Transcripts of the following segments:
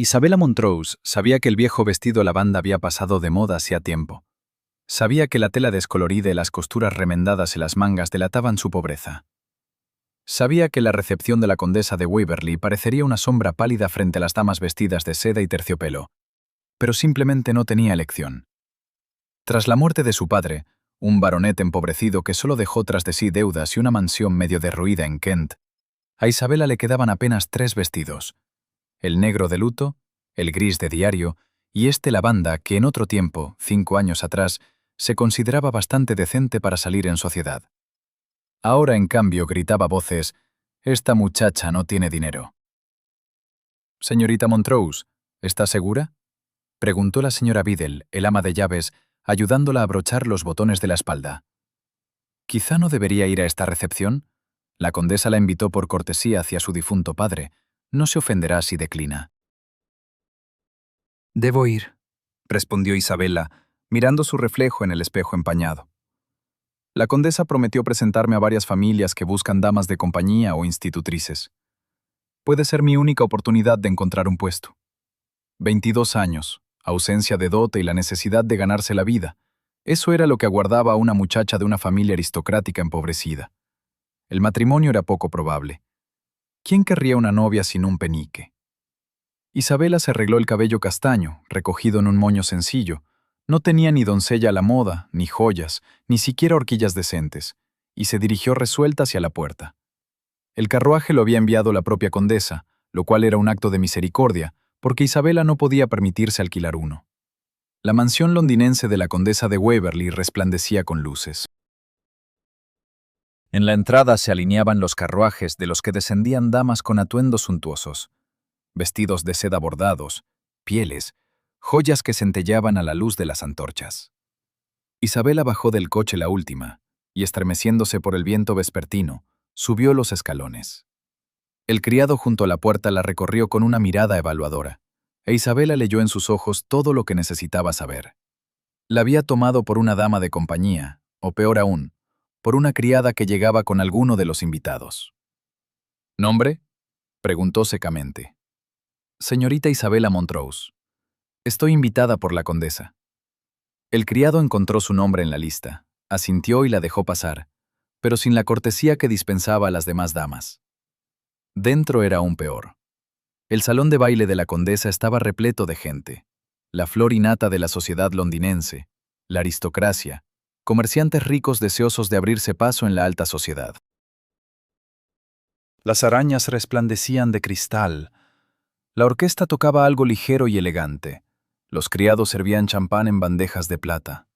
Isabella Montrose sabía que el viejo vestido lavanda había pasado de moda hacía tiempo. Sabía que la tela descolorida y las costuras remendadas en las mangas delataban su pobreza. Sabía que la recepción de la condesa de Waverly parecería una sombra pálida frente a las damas vestidas de seda y terciopelo, pero simplemente no tenía elección. Tras la muerte de su padre, un baronet empobrecido que solo dejó tras de sí deudas y una mansión medio derruida en Kent, a Isabella le quedaban apenas 3 vestidos: el negro de luto, el gris de diario y este lavanda que en otro tiempo, 5 años atrás, se consideraba bastante decente para salir en sociedad. Ahora, en cambio, gritaba a voces: «Esta muchacha no tiene dinero». «Señorita Montrose, ¿está segura?», preguntó la señora Biddle, el ama de llaves, ayudándola a abrochar los botones de la espalda. «¿Quizá no debería ir a esta recepción? La condesa la invitó por cortesía hacia su difunto padre. No se ofenderá si declina». «Debo ir», respondió Isabella, mirando su reflejo en el espejo empañado. «La condesa prometió presentarme a varias familias que buscan damas de compañía o institutrices. Puede ser mi única oportunidad de encontrar un puesto. 22 años, ausencia de dote y la necesidad de ganarse la vida. Eso era lo que aguardaba a una muchacha de una familia aristocrática empobrecida. El matrimonio era poco probable. ¿Quién querría una novia sin un penique? Isabella se arregló el cabello castaño, recogido en un moño sencillo. No tenía ni doncella a la moda, ni joyas, ni siquiera horquillas decentes, y se dirigió resuelta hacia la puerta. El carruaje lo había enviado la propia condesa, lo cual era un acto de misericordia, porque Isabella no podía permitirse alquilar uno. La mansión londinense de la condesa de Waverly resplandecía con luces. En la entrada se alineaban los carruajes de los que descendían damas con atuendos suntuosos, vestidos de seda bordados, pieles, joyas que centelleaban a la luz de las antorchas. Isabella bajó del coche la última, y estremeciéndose por el viento vespertino, subió los escalones. El criado junto a la puerta la recorrió con una mirada evaluadora, e Isabella leyó en sus ojos todo lo que necesitaba saber. La había tomado por una dama de compañía, o peor aún, por una criada que llegaba con alguno de los invitados. «¿Nombre?», preguntó secamente. «Señorita Isabella Montrose. Estoy invitada por la condesa». El criado encontró su nombre en la lista, asintió y la dejó pasar, pero sin la cortesía que dispensaba a las demás damas. Dentro era aún peor. El salón de baile de la condesa estaba repleto de gente, la flor innata de la sociedad londinense, la aristocracia, comerciantes ricos deseosos de abrirse paso en la alta sociedad. Las arañas resplandecían de cristal. La orquesta tocaba algo ligero y elegante. Los criados servían champán en bandejas de plata.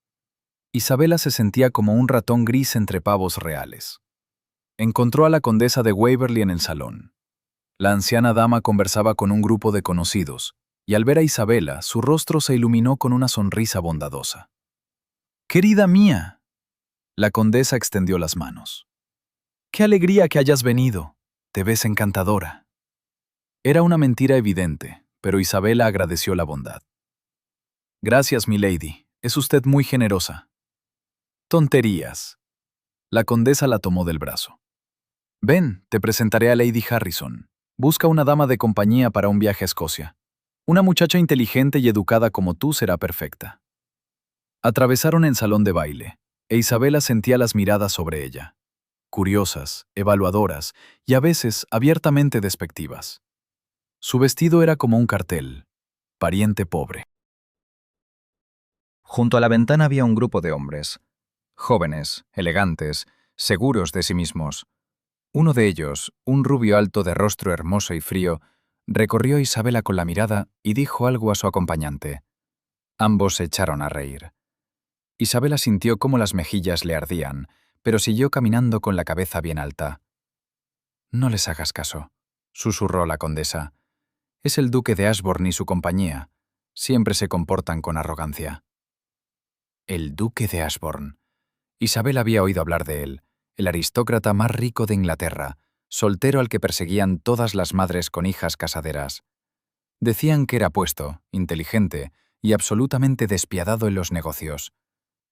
Isabella se sentía como un ratón gris entre pavos reales. Encontró a la condesa de Waverly en el salón. La anciana dama conversaba con un grupo de conocidos, y al ver a Isabella, su rostro se iluminó con una sonrisa bondadosa. «Querida mía», la condesa extendió las manos. «Qué alegría que hayas venido. Te ves encantadora». Era una mentira evidente, pero Isabella agradeció la bondad. «Gracias, milady. Es usted muy generosa». «Tonterías». La condesa la tomó del brazo. «Ven, te presentaré a Lady Harrison. Busca una dama de compañía para un viaje a Escocia. Una muchacha inteligente y educada como tú será perfecta». Atravesaron el salón de baile, e Isabella sentía las miradas sobre ella, curiosas, evaluadoras y a veces abiertamente despectivas. Su vestido era como un cartel: pariente pobre. Junto a la ventana había un grupo de hombres, jóvenes, elegantes, seguros de sí mismos. Uno de ellos, un rubio alto de rostro hermoso y frío, recorrió a Isabella con la mirada y dijo algo a su acompañante. Ambos se echaron a reír. Isabella sintió cómo las mejillas le ardían, pero siguió caminando con la cabeza bien alta. «No les hagas caso», susurró la condesa. «Es el duque de Ashbourne y su compañía. Siempre se comportan con arrogancia». El duque de Ashbourne. Isabella había oído hablar de él, el aristócrata más rico de Inglaterra, soltero al que perseguían todas las madres con hijas casaderas. Decían que era apuesto, inteligente y absolutamente despiadado en los negocios.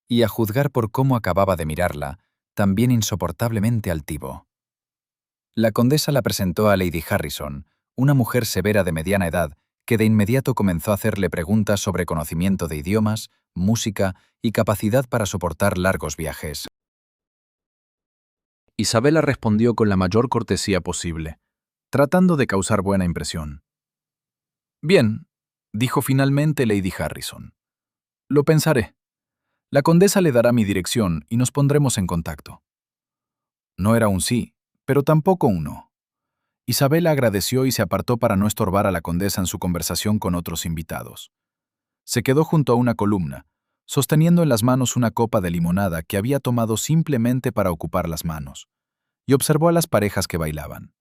Y a juzgar por cómo acababa de mirarla, también insoportablemente altivo. La condesa la presentó a Lady Harrison, una mujer severa de mediana edad, que de inmediato comenzó a hacerle preguntas sobre conocimiento de idiomas, música y capacidad para soportar largos viajes. Isabela respondió con la mayor cortesía posible, tratando de causar buena impresión. Bien, dijo finalmente Lady Harrison. Lo pensaré. La condesa le dará mi dirección y nos pondremos en contacto. No era un sí, pero tampoco un no. Isabela agradeció y se apartó para no estorbar a la condesa en su conversación con otros invitados. Se quedó junto a una columna, sosteniendo en las manos una copa de limonada que había tomado simplemente para ocupar las manos, y observó a las parejas que bailaban.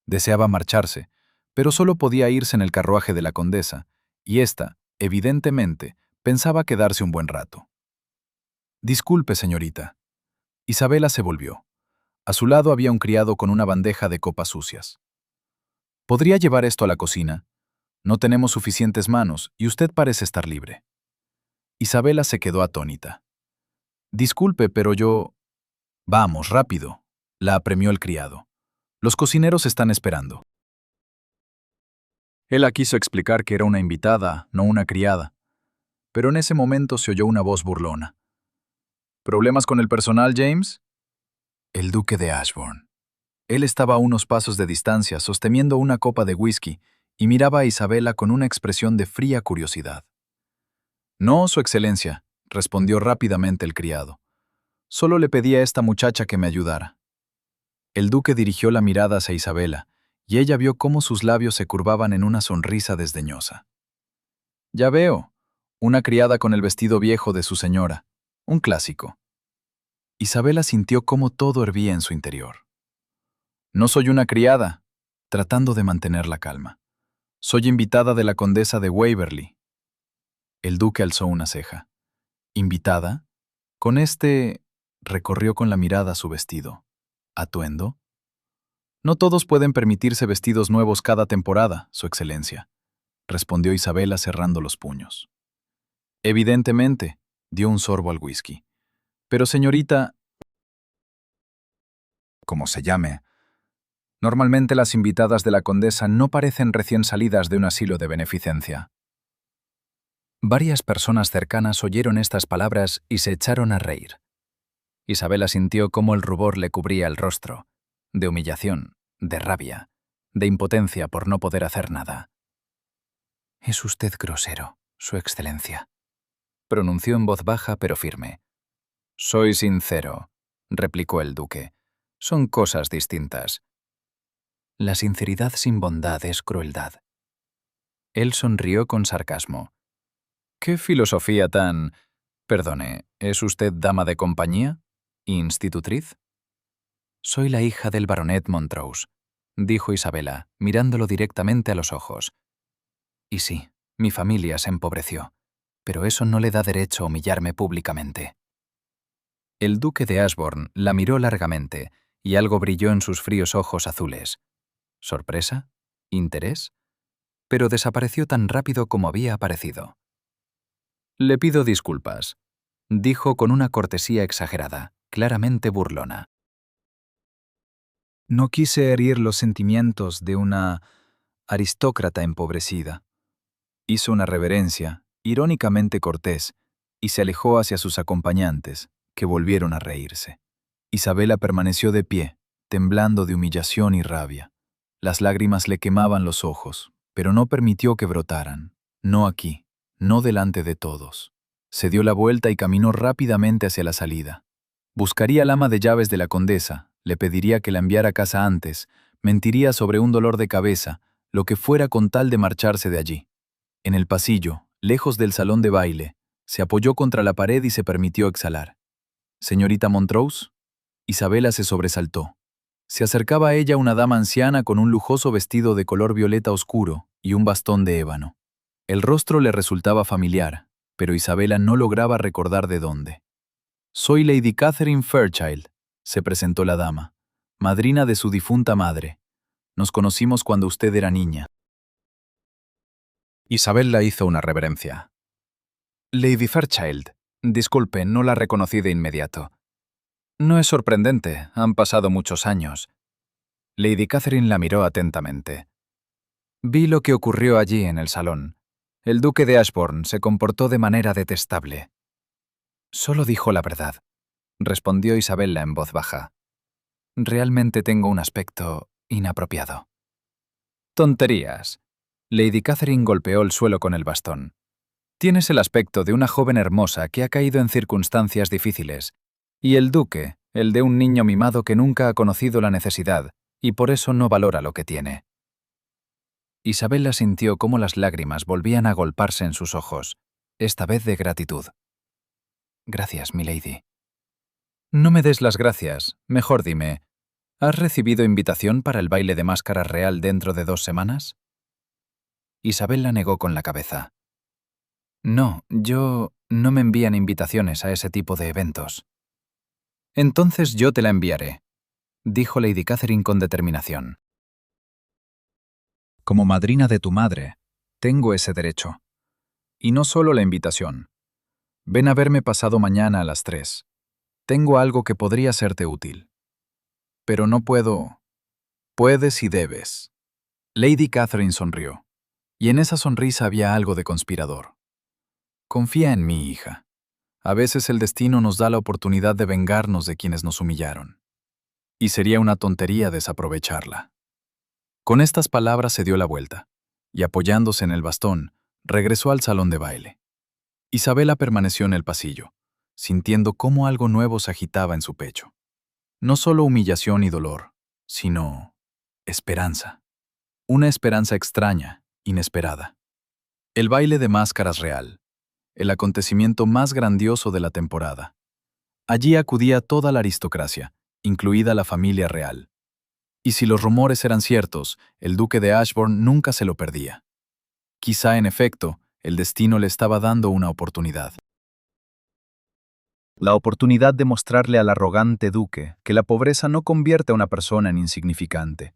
Deseaba marcharse, pero solo podía irse en el carruaje de la condesa, y ésta, evidentemente, pensaba quedarse un buen rato. Disculpe, señorita. Isabela se volvió. A su lado había un criado con una bandeja de copas sucias. ¿Podría llevar esto a la cocina? No tenemos suficientes manos y usted parece estar libre. Isabela se quedó atónita. Disculpe, pero yo... Vamos, rápido, la apremió el criado. Los cocineros están esperando. Él la quiso explicar que era una invitada, no una criada, pero en ese momento se oyó una voz burlona. ¿Problemas con el personal, James? El duque de Ashbourne. Él estaba a unos pasos de distancia, sosteniendo una copa de whisky, y miraba a Isabela con una expresión de fría curiosidad. No, Su Excelencia, respondió rápidamente el criado. Solo le pedí a esta muchacha que me ayudara. El duque dirigió la mirada hacia Isabela, y ella vio cómo sus labios se curvaban en una sonrisa desdeñosa. Ya veo, una criada con el vestido viejo de su señora, un clásico. Isabela sintió cómo todo hervía en su interior. No soy una criada, tratando de mantener la calma. Soy invitada de la condesa de Waverley. El duque alzó una ceja. ¿Invitada? Con recorrió con la mirada su vestido. ¿Atuendo? No todos pueden permitirse vestidos nuevos cada temporada, Su Excelencia, respondió Isabela cerrando los puños. Evidentemente, dio un sorbo al whisky. Pero señorita... Como se llame. Normalmente las invitadas de la condesa no parecen recién salidas de un asilo de beneficencia. Varias personas cercanas oyeron estas palabras y se echaron a reír. Isabela sintió cómo el rubor le cubría el rostro, de humillación, de rabia, de impotencia por no poder hacer nada. «Es usted grosero, Su Excelencia», pronunció en voz baja pero firme. «Soy sincero», replicó el duque. «Son cosas distintas». La sinceridad sin bondad es crueldad. Él sonrió con sarcasmo. «¿Qué filosofía tan...? Perdone, ¿es usted dama de compañía? ¿Institutriz?» «Soy la hija del baronet Montrose», dijo Isabela, mirándolo directamente a los ojos. «Y sí, mi familia se empobreció, pero eso no le da derecho a humillarme públicamente». El duque de Ashbourne la miró largamente, y algo brilló en sus fríos ojos azules. ¿Sorpresa? ¿Interés? Pero desapareció tan rápido como había aparecido. «Le pido disculpas», dijo con una cortesía exagerada, claramente burlona. «No quise herir los sentimientos de una aristócrata empobrecida». Hizo una reverencia, irónicamente cortés, y se alejó hacia sus acompañantes, que volvieron a reírse. Isabela permaneció de pie, temblando de humillación y rabia. Las lágrimas le quemaban los ojos, pero no permitió que brotaran. No aquí, no delante de todos. Se dio la vuelta y caminó rápidamente hacia la salida. Buscaría al ama de llaves de la condesa, le pediría que la enviara a casa antes, mentiría sobre un dolor de cabeza, lo que fuera con tal de marcharse de allí. En el pasillo, lejos del salón de baile, se apoyó contra la pared y se permitió exhalar. «Señorita Montrose». Isabela se sobresaltó. Se acercaba a ella una dama anciana con un lujoso vestido de color violeta oscuro y un bastón de ébano. El rostro le resultaba familiar, pero Isabela no lograba recordar de dónde. «Soy Lady Catherine Fairchild», se presentó la dama, madrina de su difunta madre. «Nos conocimos cuando usted era niña». Isabella hizo una reverencia. «Lady Fairchild, disculpe, no la reconocí de inmediato». «No es sorprendente, han pasado muchos años». Lady Catherine la miró atentamente. Vi lo que ocurrió allí en el salón. El duque de Ashbourne se comportó de manera detestable. Solo dijo la verdad, respondió Isabella en voz baja. Realmente tengo un aspecto inapropiado. Tonterías. Lady Catherine golpeó el suelo con el bastón. Tienes el aspecto de una joven hermosa que ha caído en circunstancias difíciles, y el duque, el de un niño mimado que nunca ha conocido la necesidad, y por eso no valora lo que tiene. Isabella sintió cómo las lágrimas volvían a agolparse en sus ojos, esta vez de gratitud. Gracias, milady. No me des las gracias. Mejor dime, ¿has recibido invitación para el baile de máscara real dentro de 2 semanas? Isabella negó con la cabeza. No, no me envían invitaciones a ese tipo de eventos. Entonces yo te la enviaré, dijo Lady Catherine con determinación. Como madrina de tu madre, tengo ese derecho. Y no solo la invitación. Ven a verme pasado mañana a las 3. Tengo algo que podría serte útil. Pero no puedo. Puedes y debes. Lady Catherine sonrió, y en esa sonrisa había algo de conspirador. Confía en mí, hija. A veces el destino nos da la oportunidad de vengarnos de quienes nos humillaron. Y sería una tontería desaprovecharla. Con estas palabras se dio la vuelta, y apoyándose en el bastón, regresó al salón de baile. Isabella permaneció en el pasillo, sintiendo cómo algo nuevo se agitaba en su pecho. No solo humillación y dolor, sino esperanza. Una esperanza extraña, inesperada. El baile de máscaras real, el acontecimiento más grandioso de la temporada. Allí acudía toda la aristocracia, incluida la familia real. Y si los rumores eran ciertos, el duque de Ashbourne nunca se lo perdía. Quizá, en efecto, el destino le estaba dando una oportunidad. La oportunidad de mostrarle al arrogante duque que la pobreza no convierte a una persona en insignificante,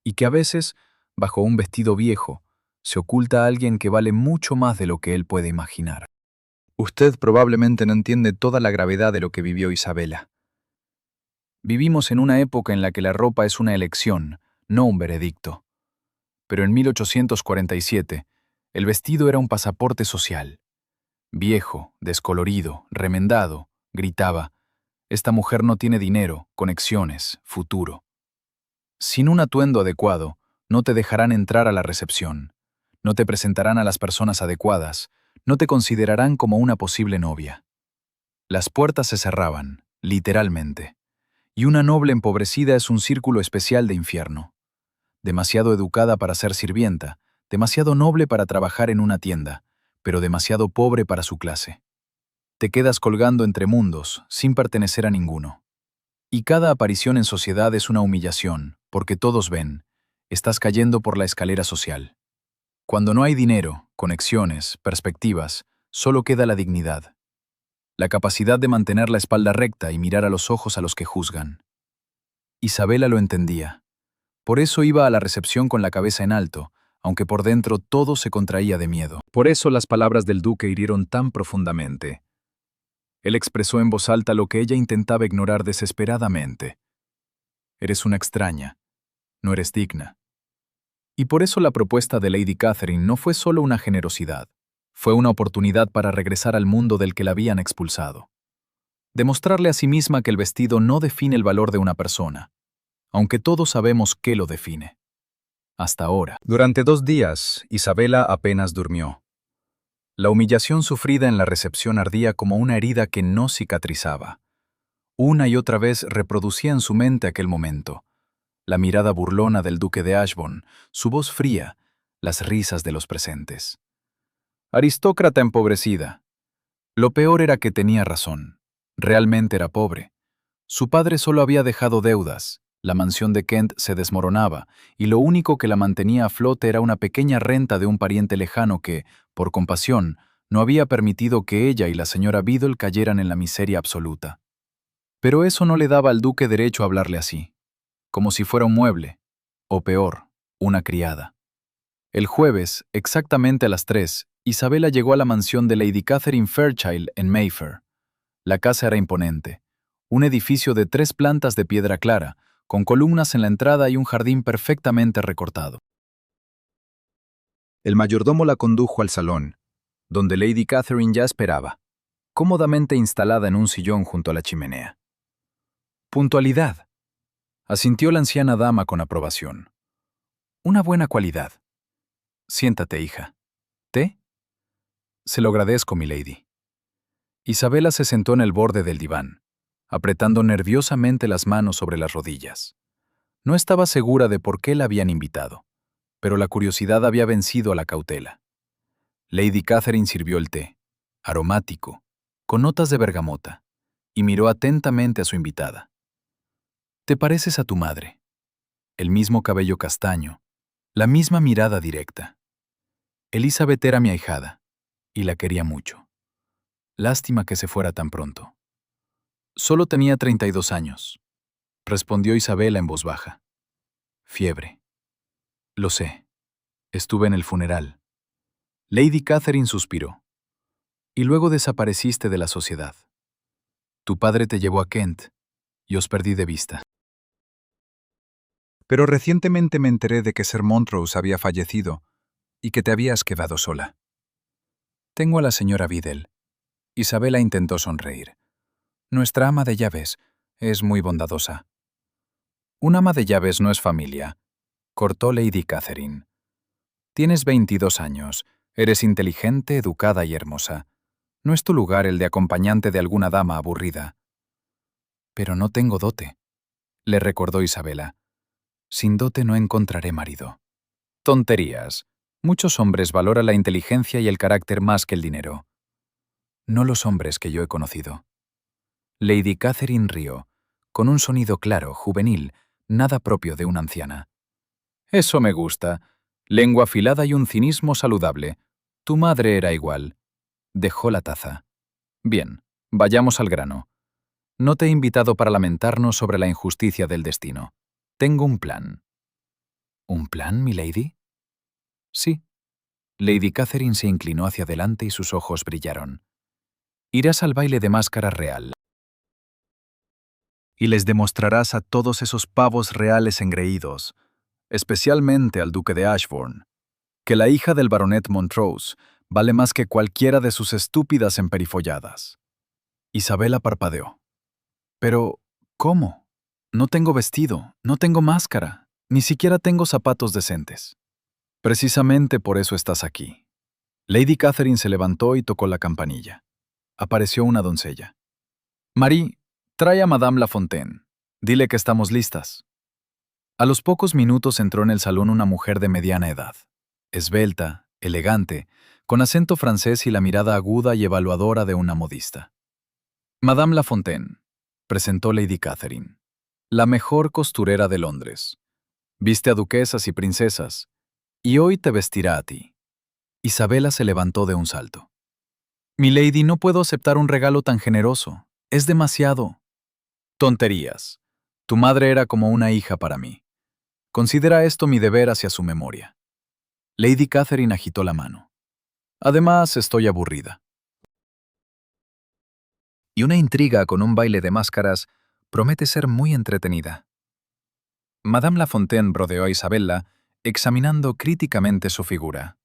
y que a veces, bajo un vestido viejo, se oculta a alguien que vale mucho más de lo que él puede imaginar. Usted probablemente no entiende toda la gravedad de lo que vivió Isabella. Vivimos en una época en la que la ropa es una elección, no un veredicto. Pero en 1847, el vestido era un pasaporte social. Viejo, descolorido, remendado, gritaba: esta mujer no tiene dinero, conexiones, futuro. Sin un atuendo adecuado, no te dejarán entrar a la recepción, no te presentarán a las personas adecuadas, no te considerarán como una posible novia. Las puertas se cerraban, literalmente. Y una noble empobrecida es un círculo especial de infierno. Demasiado educada para ser sirvienta, demasiado noble para trabajar en una tienda, pero demasiado pobre para su clase. Te quedas colgando entre mundos, sin pertenecer a ninguno. Y cada aparición en sociedad es una humillación, porque todos ven, estás cayendo por la escalera social. Cuando no hay dinero, conexiones, perspectivas, solo queda la dignidad. La capacidad de mantener la espalda recta y mirar a los ojos a los que juzgan. Isabella lo entendía. Por eso iba a la recepción con la cabeza en alto, aunque por dentro todo se contraía de miedo. Por eso las palabras del duque hirieron tan profundamente. Él expresó en voz alta lo que ella intentaba ignorar desesperadamente. Eres una extraña. No eres digna. Y por eso la propuesta de Lady Catherine no fue solo una generosidad. Fue una oportunidad para regresar al mundo del que la habían expulsado. Demostrarle a sí misma que el vestido no define el valor de una persona, aunque todos sabemos qué lo define. Hasta ahora. Durante 2 días, Isabella apenas durmió. La humillación sufrida en la recepción ardía como una herida que no cicatrizaba. Una y otra vez reproducía en su mente aquel momento. La mirada burlona del duque de Ashbourne, su voz fría, las risas de los presentes. Aristócrata empobrecida. Lo peor era que tenía razón. Realmente era pobre. Su padre solo había dejado deudas, la mansión de Kent se desmoronaba, y lo único que la mantenía a flote era una pequeña renta de un pariente lejano que, por compasión, no había permitido que ella y la señora Biddle cayeran en la miseria absoluta. Pero eso no le daba al duque derecho a hablarle así, como si fuera un mueble, o peor, una criada. El jueves, exactamente a las 3, Isabella llegó a la mansión de Lady Catherine Fairchild en Mayfair. La casa era imponente. Un edificio de 3 plantas de piedra clara, con columnas en la entrada y un jardín perfectamente recortado. El mayordomo la condujo al salón, donde Lady Catherine ya esperaba, cómodamente instalada en un sillón junto a la chimenea. Puntualidad, asintió la anciana dama con aprobación. Una buena cualidad. Siéntate, hija. ¿Té? Se lo agradezco, milady. Isabela se sentó en el borde del diván, apretando nerviosamente las manos sobre las rodillas. No estaba segura de por qué la habían invitado, pero la curiosidad había vencido a la cautela. Lady Catherine sirvió el té, aromático, con notas de bergamota, y miró atentamente a su invitada. «Te pareces a tu madre. El mismo cabello castaño, la misma mirada directa. Elizabeth era mi ahijada, y la quería mucho. Lástima que se fuera tan pronto». «Solo tenía 32 años», respondió Isabela en voz baja. «Fiebre». «Lo sé. Estuve en el funeral». Lady Catherine suspiró. «Y luego desapareciste de la sociedad. Tu padre te llevó a Kent, y os perdí de vista. Pero recientemente me enteré de que Sir Montrose había fallecido y que te habías quedado sola». «Tengo a la señora Biddle». Isabela intentó sonreír. «Nuestra ama de llaves es muy bondadosa». «Un ama de llaves no es familia», cortó Lady Catherine. «Tienes 22 años, eres inteligente, educada y hermosa. No es tu lugar el de acompañante de alguna dama aburrida». «Pero no tengo dote», le recordó Isabela. «Sin dote no encontraré marido». «Tonterías. Muchos hombres valoran la inteligencia y el carácter más que el dinero». «No los hombres que yo he conocido». Lady Catherine rió, con un sonido claro, juvenil, nada propio de una anciana. «Eso me gusta. Lengua afilada y un cinismo saludable. Tu madre era igual». Dejó la taza. «Bien, vayamos al grano. No te he invitado para lamentarnos sobre la injusticia del destino. Tengo un plan». «¿Un plan, milady?» «Sí». Lady Catherine se inclinó hacia adelante y sus ojos brillaron. «Irás al baile de máscara real y les demostrarás a todos esos pavos reales engreídos, especialmente al duque de Ashbourne, que la hija del baronet Montrose vale más que cualquiera de sus estúpidas emperifolladas». Isabela parpadeó. «Pero, ¿cómo? No tengo vestido, no tengo máscara, ni siquiera tengo zapatos decentes». «Precisamente por eso estás aquí». Lady Catherine se levantó y tocó la campanilla. Apareció una doncella. «Marie, trae a Madame Lafontaine. Dile que estamos listas». A los pocos minutos entró en el salón una mujer de mediana edad, esbelta, elegante, con acento francés y la mirada aguda y evaluadora de una modista. «Madame Lafontaine», presentó Lady Catherine, «la mejor costurera de Londres. Viste a duquesas y princesas, y hoy te vestirá a ti». Isabela se levantó de un salto. «Milady, no puedo aceptar un regalo tan generoso. Es demasiado». «Tonterías. Tu madre era como una hija para mí. Considera esto mi deber hacia su memoria». Lady Catherine agitó la mano. «Además, estoy aburrida». Y una intriga con un baile de máscaras promete ser muy entretenida. Madame Lafontaine rodeó a Isabella, examinando críticamente su figura.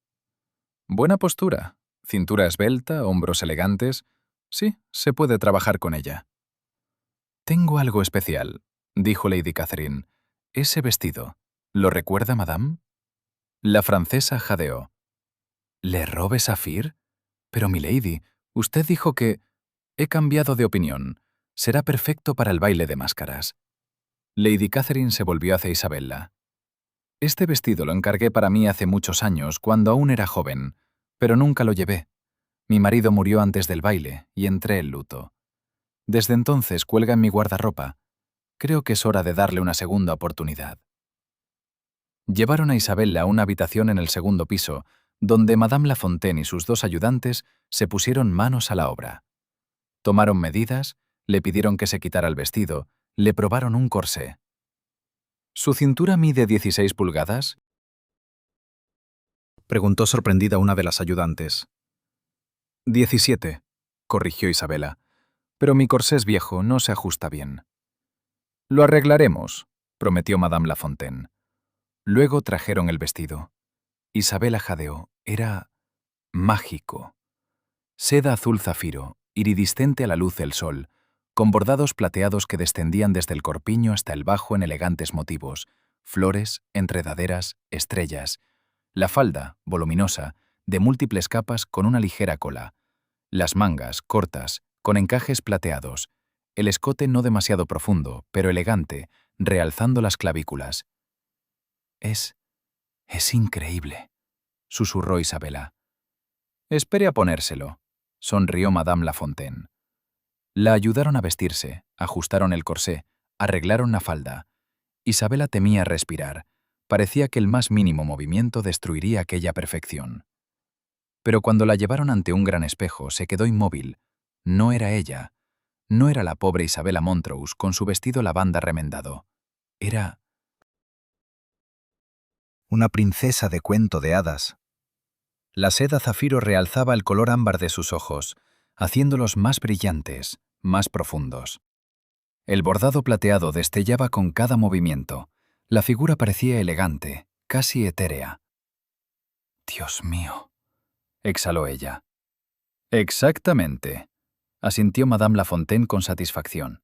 Buena postura, cintura esbelta, hombros elegantes. Sí, se puede trabajar con ella. «Tengo algo especial», dijo Lady Catherine. «Ese vestido. ¿Lo recuerda, madame?» La francesa jadeó. «¿Le robe Saphir? Pero, milady, usted dijo que...» «He cambiado de opinión. Será perfecto para el baile de máscaras». Lady Catherine se volvió hacia Isabella. «Este vestido lo encargué para mí hace muchos años, cuando aún era joven, pero nunca lo llevé. Mi marido murió antes del baile y entré en luto. Desde entonces cuelga en mi guardarropa. Creo que es hora de darle una segunda oportunidad». Llevaron a Isabella a una habitación en el segundo piso, donde Madame Lafontaine y sus dos ayudantes se pusieron manos a la obra. Tomaron medidas, le pidieron que se quitara el vestido, le probaron un corsé. «¿Su cintura mide 16 pulgadas?» preguntó sorprendida una de las ayudantes. 17, corrigió Isabela. «Pero mi corsé es viejo, no se ajusta bien». «Lo arreglaremos», prometió Madame Lafontaine. Luego trajeron el vestido. Isabela jadeó. Era mágico. Seda azul zafiro, iridiscente a la luz del sol, con bordados plateados que descendían desde el corpiño hasta el bajo en elegantes motivos, flores, enredaderas, estrellas. La falda, voluminosa, de múltiples capas con una ligera cola. Las mangas, cortas, con encajes plateados. El escote no demasiado profundo, pero elegante, realzando las clavículas. Es increíble, susurró Isabela. Espere a ponérselo, sonrió Madame Lafontaine. La ayudaron a vestirse, ajustaron el corsé, arreglaron la falda. Isabela temía respirar. Parecía que el más mínimo movimiento destruiría aquella perfección. Pero cuando la llevaron ante un gran espejo, se quedó inmóvil. No era ella. No era la pobre Isabela Montrose con su vestido lavanda remendado. Era una princesa de cuento de hadas. La seda zafiro realzaba el color ámbar de sus ojos, haciéndolos más brillantes, más profundos. El bordado plateado destellaba con cada movimiento. La figura parecía elegante, casi etérea. «Dios mío», exhaló ella. «Exactamente», asintió Madame Lafontaine con satisfacción.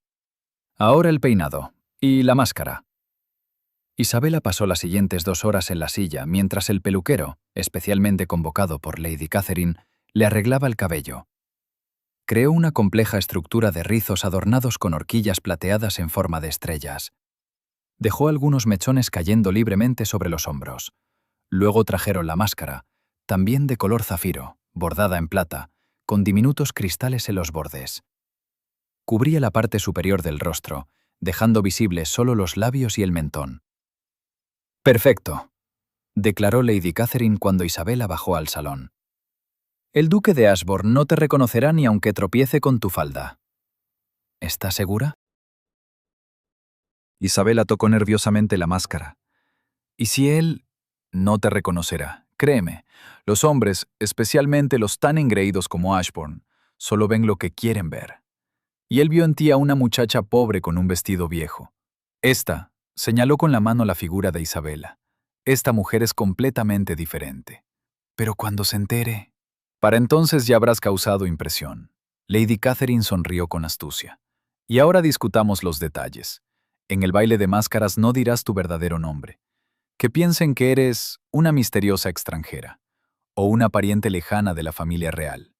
«Ahora el peinado. Y la máscara». Isabela pasó las siguientes 2 horas en la silla mientras el peluquero, especialmente convocado por Lady Catherine, le arreglaba el cabello. Creó una compleja estructura de rizos adornados con horquillas plateadas en forma de estrellas. Dejó algunos mechones cayendo libremente sobre los hombros. Luego trajeron la máscara, también de color zafiro, bordada en plata, con diminutos cristales en los bordes. Cubría la parte superior del rostro, dejando visibles solo los labios y el mentón. «Perfecto», declaró Lady Catherine cuando Isabela bajó al salón. «El duque de Ashbourne no te reconocerá ni aunque tropiece con tu falda». «¿Estás segura?» Isabela tocó nerviosamente la máscara. «¿Y si él...?» «No te reconocerá, créeme. Los hombres, especialmente los tan engreídos como Ashbourne, solo ven lo que quieren ver. Y él vio en ti a una muchacha pobre con un vestido viejo. Esta», señaló con la mano la figura de Isabela. «Esta mujer es completamente diferente. Pero cuando se entere...» «Para entonces ya habrás causado impresión». Lady Catherine sonrió con astucia. «Y ahora discutamos los detalles. En el baile de máscaras no dirás tu verdadero nombre. Que piensen que eres una misteriosa extranjera, o una pariente lejana de la familia real.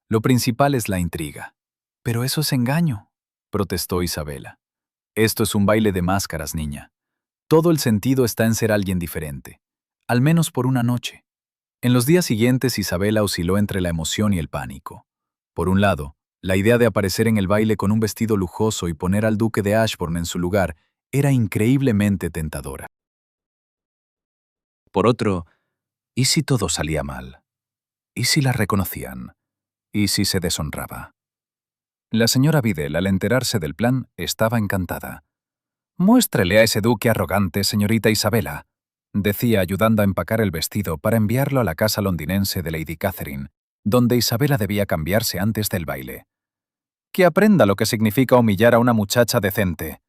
Lo principal es la intriga». «Pero eso es engaño», protestó Isabela. «Esto es un baile de máscaras, niña. Todo el sentido está en ser alguien diferente, al menos por una noche». En los días siguientes Isabela osciló entre la emoción y el pánico. Por un lado, la idea de aparecer en el baile con un vestido lujoso y poner al duque de Ashbourne en su lugar era increíblemente tentadora. Por otro, ¿y si todo salía mal? ¿Y si la reconocían? ¿Y si se deshonraba? La señora Biddle, al enterarse del plan, estaba encantada. «Muéstrele a ese duque arrogante, señorita Isabela», decía ayudando a empacar el vestido para enviarlo a la casa londinense de Lady Catherine, donde Isabela debía cambiarse antes del baile. «Que aprenda lo que significa humillar a una muchacha decente».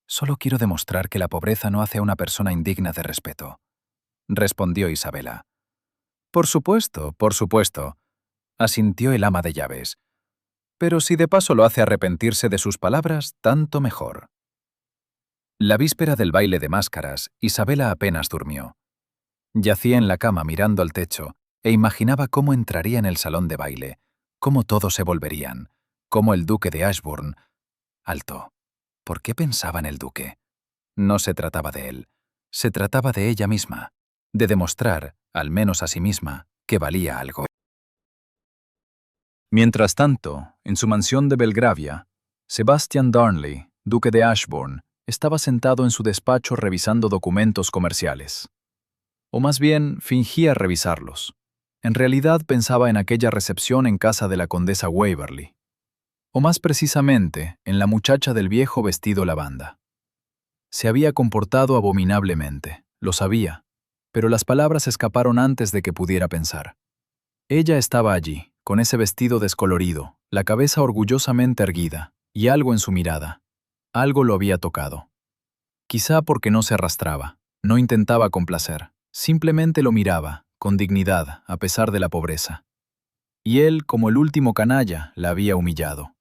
«Solo quiero demostrar que la pobreza no hace a una persona indigna de respeto», respondió Isabela. Por supuesto», asintió el ama de llaves. «Pero si de paso lo hace arrepentirse de sus palabras, tanto mejor». La víspera del baile de máscaras, Isabela apenas durmió. Yacía en la cama mirando al techo e imaginaba cómo entraría en el salón de baile, cómo todos se volverían, cómo el duque de Ashbourne... Alto. ¿Por qué pensaba en el duque? No se trataba de él. Se trataba de ella misma, de demostrar, al menos a sí misma, que valía algo. Mientras tanto, en su mansión de Belgravia, Sebastian Darnley, duque de Ashbourne, estaba sentado en su despacho revisando documentos comerciales. O más bien, fingía revisarlos. En realidad pensaba en aquella recepción en casa de la condesa Waverley. O más precisamente, en la muchacha del viejo vestido lavanda. Se había comportado abominablemente, lo sabía, pero las palabras escaparon antes de que pudiera pensar. Ella estaba allí, con ese vestido descolorido, la cabeza orgullosamente erguida, y algo en su mirada. Algo lo había tocado. Quizá porque no se arrastraba, no intentaba complacer, Simplemente lo miraba, con dignidad, a pesar de la pobreza. Y él, como el último canalla, la había humillado.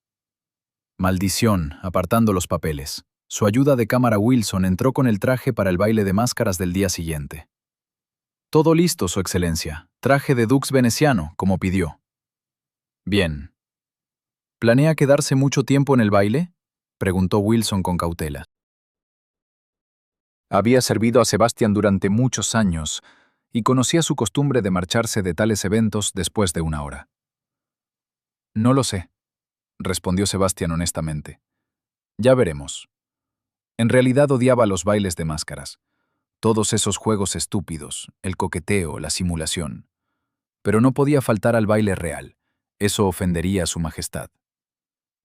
Maldición, apartando los papeles. Su ayuda de cámara Wilson entró con el traje para el baile de máscaras del día siguiente. Todo listo, Su Excelencia. Traje de Dux veneciano, como pidió. Bien. ¿Planea quedarse mucho tiempo en el baile? Preguntó Wilson con cautela. Había servido a Sebastián durante muchos años y conocía su costumbre de marcharse de tales eventos después de una hora. No lo sé, respondió Sebastián honestamente. Ya veremos. En realidad odiaba los bailes de máscaras, todos esos juegos estúpidos, el coqueteo, la simulación. Pero no podía faltar al baile real, eso ofendería a su majestad.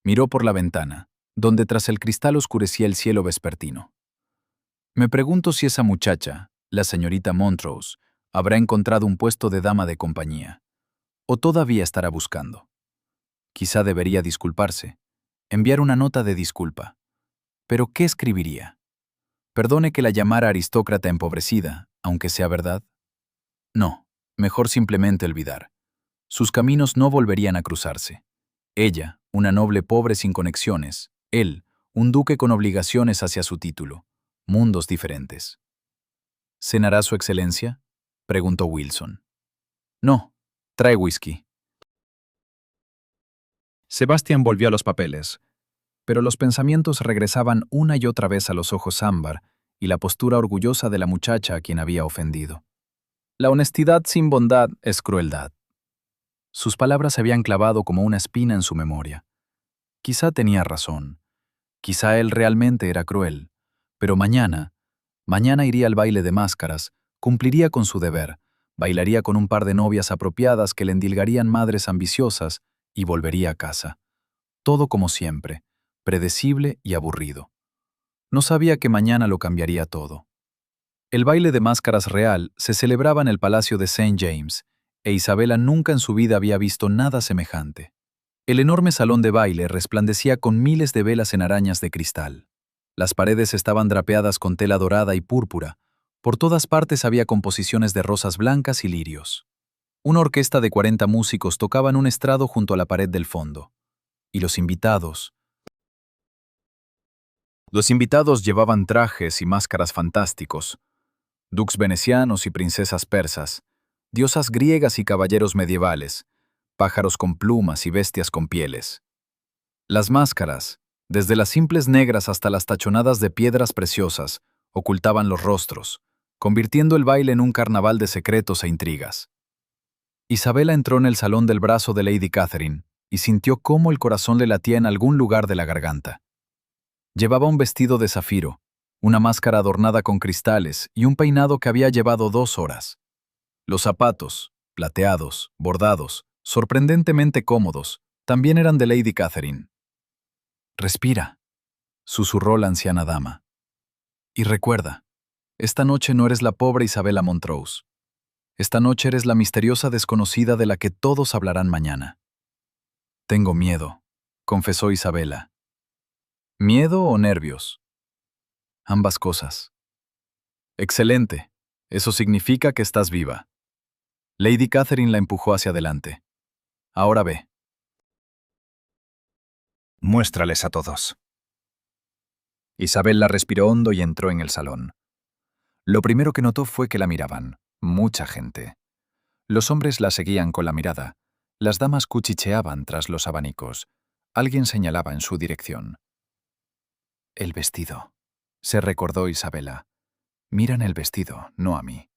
Miró por la ventana, donde tras el cristal oscurecía el cielo vespertino. Me pregunto si esa muchacha, la señorita Montrose, habrá encontrado un puesto de dama de compañía, o todavía estará buscando. Quizá debería disculparse, enviar una nota de disculpa. ¿Pero qué escribiría? Perdone que la llamara aristócrata empobrecida, aunque sea verdad. No, mejor simplemente olvidar. Sus caminos no volverían a cruzarse. Ella, una noble pobre sin conexiones. Él, un duque con obligaciones hacia su título. Mundos diferentes. ¿Cenará Su Excelencia? Preguntó Wilson. No, trae whisky. Sebastián volvió a los papeles, pero los pensamientos regresaban una y otra vez a los ojos ámbar y la postura orgullosa de la muchacha a quien había ofendido. La honestidad sin bondad es crueldad. Sus palabras se habían clavado como una espina en su memoria. Quizá tenía razón. Quizá él realmente era cruel. Pero mañana iría al baile de máscaras, cumpliría con su deber, bailaría con un par de novias apropiadas que le endilgarían madres ambiciosas y volvería a casa. Todo como siempre, predecible y aburrido. No sabía que mañana lo cambiaría todo. El baile de máscaras real se celebraba en el Palacio de St. James, e Isabela nunca en su vida había visto nada semejante. El enorme salón de baile resplandecía con miles de velas en arañas de cristal. Las paredes estaban drapeadas con tela dorada y púrpura. Por todas partes había composiciones de rosas blancas y lirios. Una orquesta de 40 músicos tocaba en un estrado junto a la pared del fondo. Y los invitados llevaban trajes y máscaras fantásticos. Dux venecianos y princesas persas, diosas griegas y caballeros medievales, pájaros con plumas y bestias con pieles. Las máscaras, desde las simples negras hasta las tachonadas de piedras preciosas, ocultaban los rostros, convirtiendo el baile en un carnaval de secretos e intrigas. Isabela entró en el salón del brazo de Lady Catherine y sintió cómo el corazón le latía en algún lugar de la garganta. Llevaba un vestido de zafiro, una máscara adornada con cristales y un peinado que había llevado 2 horas. Los zapatos, plateados, bordados, sorprendentemente cómodos, también eran de Lady Catherine. «Respira», susurró la anciana dama. «Y recuerda, esta noche no eres la pobre Isabela Montrose. Esta noche eres la misteriosa desconocida de la que todos hablarán mañana». «Tengo miedo», confesó Isabela. ¿Miedo o nervios? Ambas cosas. Excelente. Eso significa que estás viva. Lady Catherine la empujó hacia adelante. Ahora ve. Muéstrales a todos. Isabella respiró hondo y entró en el salón. Lo primero que notó fue que la miraban. Mucha gente. Los hombres la seguían con la mirada. Las damas cuchicheaban tras los abanicos. Alguien señalaba en su dirección. El vestido. Se recordó Isabela. Miran el vestido, no a mí.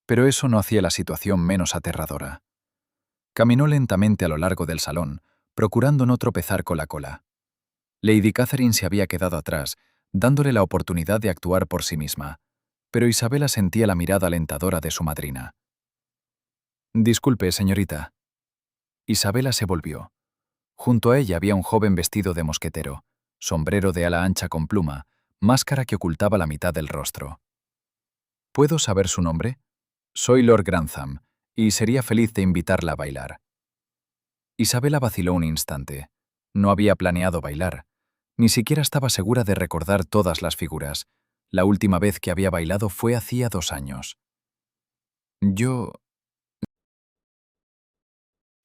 Pero eso no hacía la situación menos aterradora. Caminó lentamente a lo largo del salón, procurando no tropezar con la cola. Lady Catherine se había quedado atrás, dándole la oportunidad de actuar por sí misma, pero Isabela sentía la mirada alentadora de su madrina. «Disculpe, señorita». Isabela se volvió. Junto a ella había un joven vestido de mosquetero, sombrero de ala ancha con pluma, máscara que ocultaba la mitad del rostro. «¿Puedo saber su nombre? Soy Lord Grantham, y sería feliz de invitarla a bailar». Isabela vaciló un instante. No había planeado bailar. Ni siquiera estaba segura de recordar todas las figuras. La última vez que había bailado fue hacía 2 años. Yo...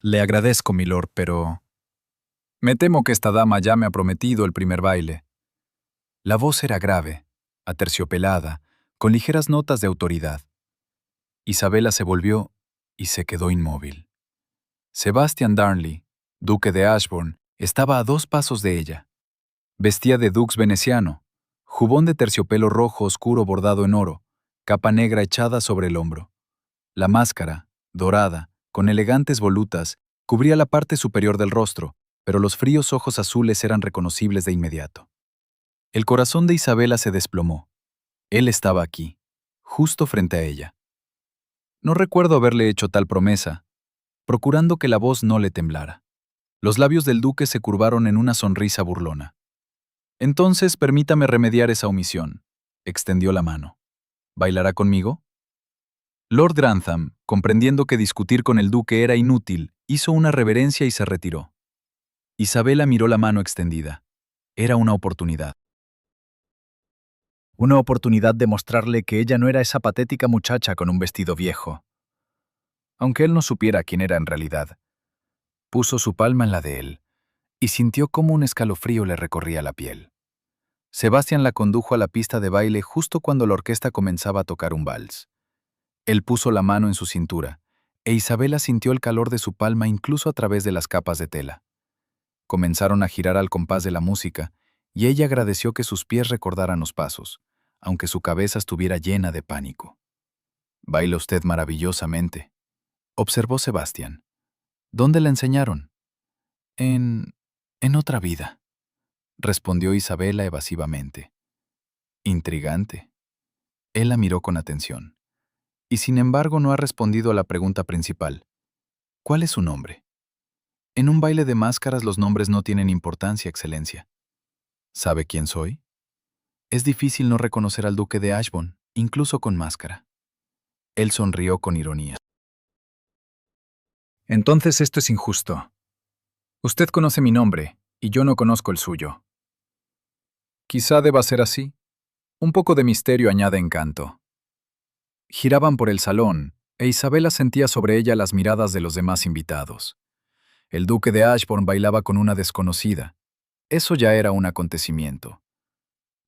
Le agradezco, milord, pero... Me temo que esta dama ya me ha prometido el primer baile. La voz era grave, aterciopelada, con ligeras notas de autoridad. Isabela se volvió y se quedó inmóvil. Sebastian Darnley, duque de Ashbourne, estaba a 2 pasos de ella. Vestía de dux veneciano, jubón de terciopelo rojo oscuro bordado en oro, capa negra echada sobre el hombro. La máscara, dorada, con elegantes volutas, cubría la parte superior del rostro, pero los fríos ojos azules eran reconocibles de inmediato. El corazón de Isabela se desplomó. Él estaba aquí, justo frente a ella. No recuerdo haberle hecho tal promesa, procurando que la voz no le temblara. Los labios del duque se curvaron en una sonrisa burlona. Entonces permítame remediar esa omisión. Extendió la mano. ¿Bailará conmigo? Lord Grantham, comprendiendo que discutir con el duque era inútil, hizo una reverencia y se retiró. Isabela miró la mano extendida. Era una oportunidad. Una oportunidad de mostrarle que ella no era esa patética muchacha con un vestido viejo. Aunque él no supiera quién era en realidad, puso su palma en la de él y sintió cómo un escalofrío le recorría la piel. Sebastián la condujo a la pista de baile justo cuando la orquesta comenzaba a tocar un vals. Él puso la mano en su cintura, e Isabela sintió el calor de su palma incluso a través de las capas de tela. Comenzaron a girar al compás de la música, y ella agradeció que sus pies recordaran los pasos, aunque su cabeza estuviera llena de pánico. «Baila usted maravillosamente», observó Sebastián. «¿Dónde la enseñaron?» En otra vida», respondió Isabela evasivamente. Intrigante. Él la miró con atención. Y sin embargo no ha respondido a la pregunta principal. ¿Cuál es su nombre? En un baile de máscaras los nombres no tienen importancia, Excelencia. ¿Sabe quién soy? Es difícil no reconocer al duque de Ashbourne, incluso con máscara. Él sonrió con ironía. Entonces esto es injusto. Usted conoce mi nombre, y yo no conozco el suyo. Quizá deba ser así. Un poco de misterio añade encanto. Giraban por el salón, e Isabela sentía sobre ella las miradas de los demás invitados. El duque de Ashbourne bailaba con una desconocida. Eso ya era un acontecimiento.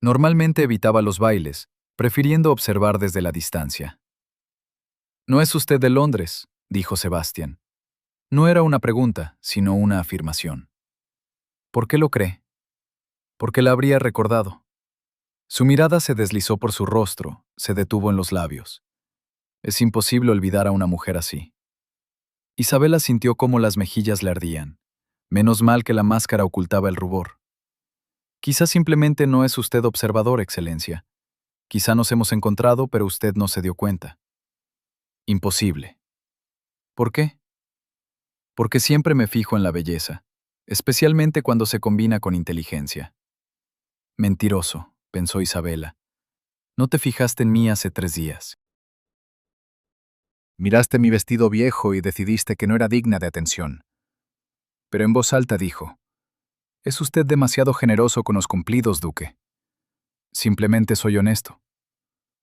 Normalmente evitaba los bailes, prefiriendo observar desde la distancia. «No es usted de Londres», dijo Sebastián. No era una pregunta, sino una afirmación. ¿Por qué lo cree? Porque la habría recordado. Su mirada se deslizó por su rostro, se detuvo en los labios. Es imposible olvidar a una mujer así. Isabela sintió cómo las mejillas le ardían. Menos mal que la máscara ocultaba el rubor. Quizá simplemente no es usted observador, Excelencia. Quizá nos hemos encontrado, pero usted no se dio cuenta. Imposible. ¿Por qué? Porque siempre me fijo en la belleza, especialmente cuando se combina con inteligencia. Mentiroso, pensó Isabela. No te fijaste en mí hace 3 días. Miraste mi vestido viejo y decidiste que no era digna de atención. Pero en voz alta dijo, «Es usted demasiado generoso con los cumplidos, duque. Simplemente soy honesto.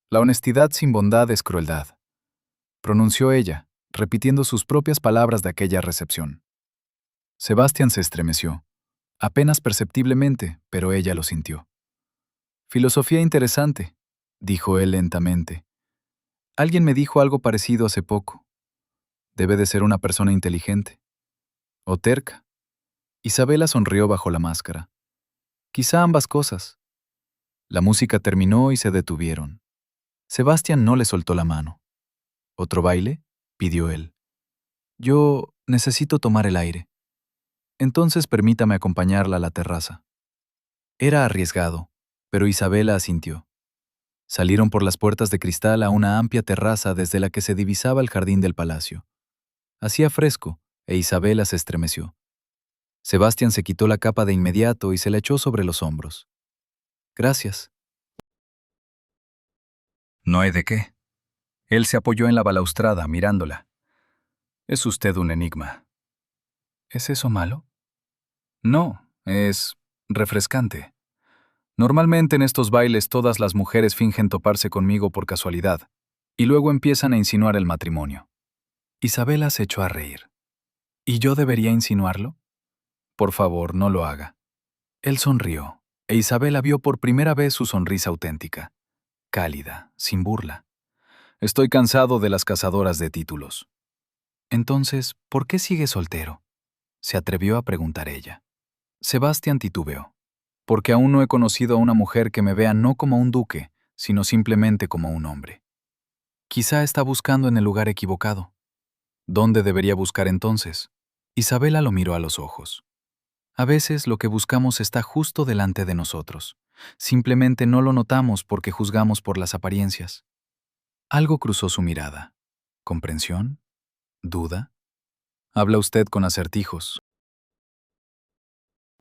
La honestidad sin bondad es crueldad», pronunció ella, repitiendo sus propias palabras de aquella recepción. Sebastián se estremeció, apenas perceptiblemente, pero ella lo sintió. «Filosofía interesante», dijo él lentamente. «Alguien me dijo algo parecido hace poco. Debe de ser una persona inteligente. O terca». Isabela sonrió bajo la máscara. «Quizá ambas cosas». La música terminó y se detuvieron. Sebastián no le soltó la mano. «¿Otro baile?», pidió él. «Yo necesito tomar el aire. Entonces permítame acompañarla a la terraza». Era arriesgado, pero Isabela asintió. Salieron por las puertas de cristal a una amplia terraza desde la que se divisaba el jardín del palacio. Hacía fresco, e Isabela se estremeció. Sebastián se quitó la capa de inmediato y se la echó sobre los hombros. «Gracias». No hay de qué. Él se apoyó en la balaustrada, mirándola. Es usted un enigma. ¿Es eso malo? No, es refrescante. Normalmente en estos bailes todas las mujeres fingen toparse conmigo por casualidad, Y luego empiezan a insinuar el matrimonio. Isabela se echó a reír. ¿Y yo debería insinuarlo? Por favor, no lo haga. Él sonrió, e Isabela vio por primera vez su sonrisa auténtica, cálida, sin burla. Estoy cansado de las cazadoras de títulos. Entonces, ¿por qué sigue soltero? Se atrevió a preguntar ella. Sebastián titubeó. Porque aún no he conocido a una mujer que me vea no como un duque, sino simplemente como un hombre. Quizá está buscando en el lugar equivocado. ¿Dónde debería buscar entonces? Isabela lo miró a los ojos. A veces lo que buscamos está justo delante de nosotros. Simplemente no lo notamos porque juzgamos por las apariencias. Algo cruzó su mirada. ¿Comprensión? ¿Duda? Habla usted con acertijos.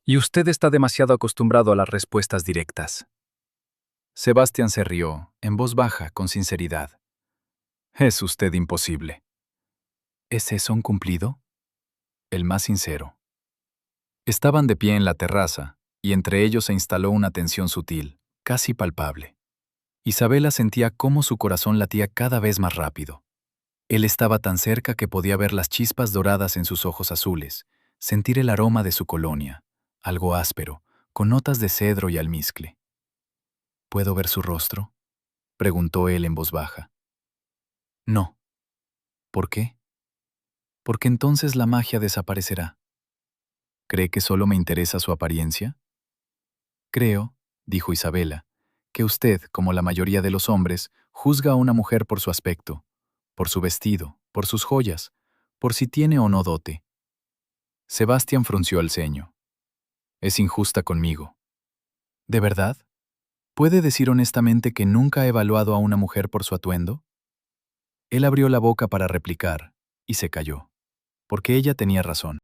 Y usted está demasiado acostumbrado a las respuestas directas. Sebastián se rió, en voz baja, con sinceridad. Es usted imposible. ¿Es eso un cumplido? El más sincero. Estaban de pie en la terraza, y entre ellos se instaló una tensión sutil, casi palpable. Isabela sentía cómo su corazón latía cada vez más rápido. Él estaba tan cerca que podía ver las chispas doradas en sus ojos azules, sentir el aroma de su colonia, algo áspero, con notas de cedro y almizcle. ¿Puedo ver su rostro?, preguntó él en voz baja. No. ¿Por qué? Porque entonces la magia desaparecerá. ¿Cree que solo me interesa su apariencia? Creo, dijo Isabela, que usted, como la mayoría de los hombres, juzga a una mujer por su aspecto, por su vestido, por sus joyas, por si tiene o no dote. Sebastián frunció el ceño. Es injusta conmigo. ¿De verdad? ¿Puede decir honestamente que nunca ha evaluado a una mujer por su atuendo? Él abrió la boca para replicar, y se calló, porque ella tenía razón.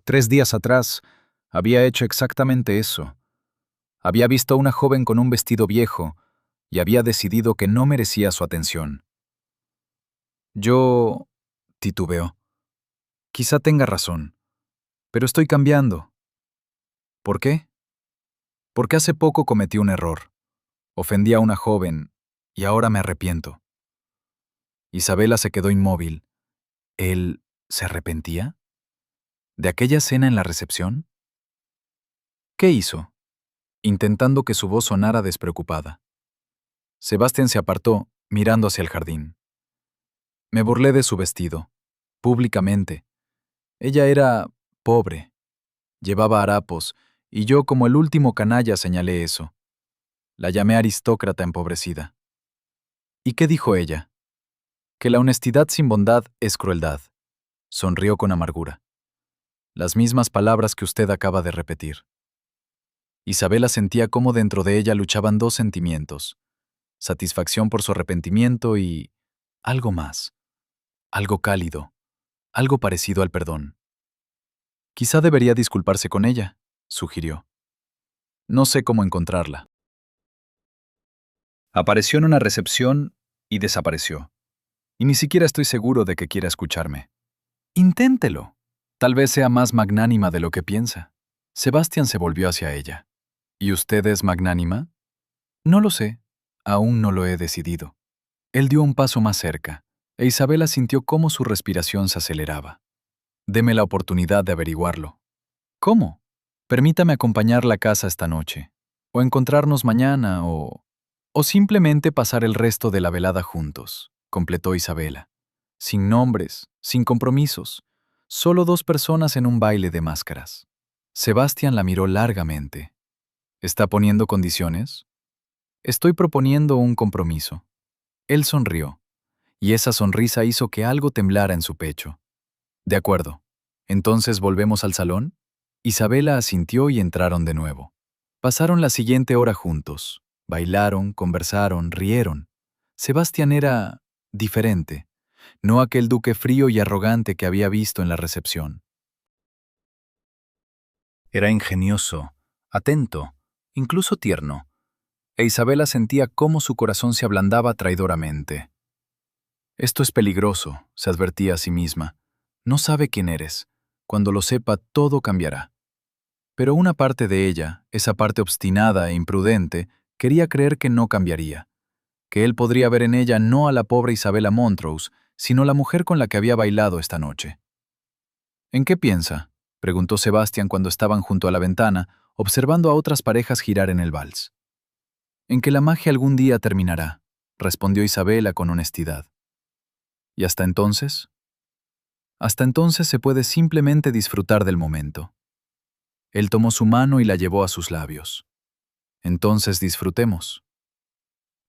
3 días atrás, había hecho exactamente eso. Había visto a una joven con un vestido viejo y había decidido que no merecía su atención. Yo... titubeó. Quizá tenga razón, pero estoy cambiando. ¿Por qué? Porque hace poco cometí un error. Ofendí a una joven y ahora me arrepiento. Isabela se quedó inmóvil. ¿Él se arrepentía? ¿De aquella cena en la recepción? ¿Qué hizo? Intentando que su voz sonara despreocupada. Sebastián se apartó, mirando hacia el jardín. Me burlé de su vestido, públicamente. Ella era pobre, llevaba harapos, y yo como el último canalla señalé eso. La llamé aristócrata empobrecida. ¿Y qué dijo ella? Que la honestidad sin bondad es crueldad. Sonrió con amargura. Las mismas palabras que usted acaba de repetir. Isabela sentía cómo dentro de ella luchaban dos sentimientos: satisfacción por su arrepentimiento y algo más, algo cálido, algo parecido al perdón. Quizá debería disculparse con ella, sugirió. No sé cómo encontrarla. Apareció en una recepción y desapareció. Y ni siquiera estoy seguro de que quiera escucharme. Inténtelo. Tal vez sea más magnánima de lo que piensa. Sebastián se volvió hacia ella. ¿Y usted es magnánima? No lo sé. Aún no lo he decidido. Él dio un paso más cerca, e Isabela sintió cómo su respiración se aceleraba. Deme la oportunidad de averiguarlo. ¿Cómo? Permítame acompañarla a casa esta noche, o encontrarnos mañana, o simplemente pasar el resto de la velada juntos, completó Isabela. Sin nombres, sin compromisos, solo dos personas en un baile de máscaras. Sebastián la miró largamente. ¿Está poniendo condiciones? Estoy proponiendo un compromiso. Él sonrió, y esa sonrisa hizo que algo temblara en su pecho. De acuerdo. ¿Entonces volvemos al salón? Isabela asintió y entraron de nuevo. Pasaron la siguiente hora juntos. Bailaron, conversaron, rieron. Sebastián era diferente, no aquel duque frío y arrogante que había visto en la recepción. Era ingenioso, atento, incluso tierno, e Isabela sentía cómo su corazón se ablandaba traidoramente. Esto es peligroso, se advertía a sí misma. No sabe quién eres. Cuando lo sepa, todo cambiará. Pero una parte de ella, esa parte obstinada e imprudente, quería creer que no cambiaría. que él podría ver en ella no a la pobre Isabella Montrose, sino la mujer con la que había bailado esta noche. ¿En qué piensa?, preguntó Sebastián cuando estaban junto a la ventana, observando a otras parejas girar en el vals. En que la magia algún día terminará, respondió Isabella con honestidad. ¿Y hasta entonces? Hasta entonces se puede simplemente disfrutar del momento. Él tomó su mano y la llevó a sus labios. Entonces disfrutemos.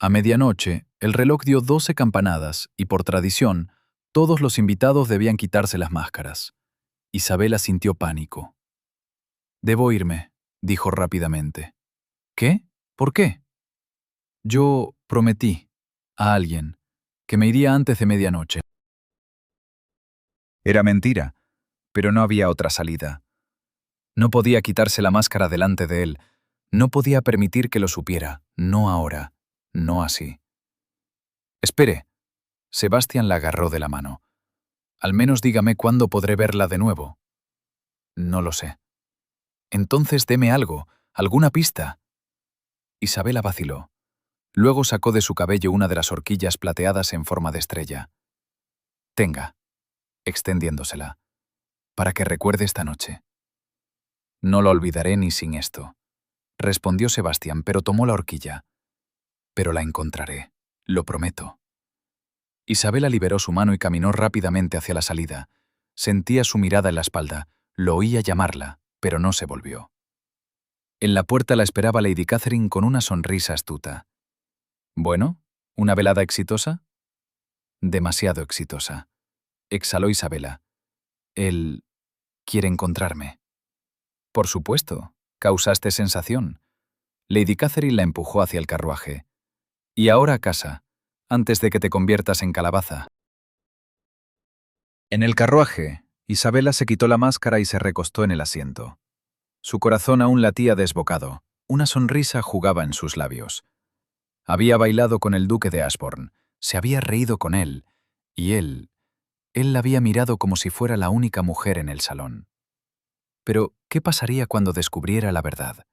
A medianoche, el reloj dio 12 campanadas y, por tradición, todos los invitados debían quitarse las máscaras. Isabella sintió pánico. «Debo irme», dijo rápidamente. «¿Qué? ¿Por qué?» «Yo prometí a alguien que me iría antes de medianoche». Era mentira, pero no había otra salida. No podía quitarse la máscara delante de él. No podía permitir que lo supiera. No ahora. No así. «Espere». Sebastián la agarró de la mano. «Al menos dígame cuándo podré verla de nuevo». «No lo sé». «Entonces deme algo, alguna pista». Isabella vaciló. Luego sacó de su cabello una de las horquillas plateadas en forma de estrella. «Tenga», extendiéndosela, «para que recuerde esta noche». «No lo olvidaré ni sin esto», respondió Sebastián, pero tomó la horquilla. «Pero la encontraré, lo prometo». Isabella liberó su mano y caminó rápidamente hacia la salida. Sentía su mirada en la espalda, lo oía llamarla, pero no se volvió. En la puerta la esperaba Lady Catherine con una sonrisa astuta. «Bueno, ¿una velada exitosa?» «Demasiado exitosa», exhaló Isabella. «Él quiere encontrarme». «Por supuesto, causaste sensación». Lady Catherine la empujó hacia el carruaje. «Y ahora a casa, antes de que te conviertas en calabaza». En el carruaje, Isabella se quitó la máscara y se recostó en el asiento. Su corazón aún latía desbocado. Una sonrisa jugaba en sus labios. Había bailado con el duque de Ashbourne, se había reído con él, y él la había mirado como si fuera la única mujer en el salón. Pero, ¿qué pasaría cuando descubriera la verdad?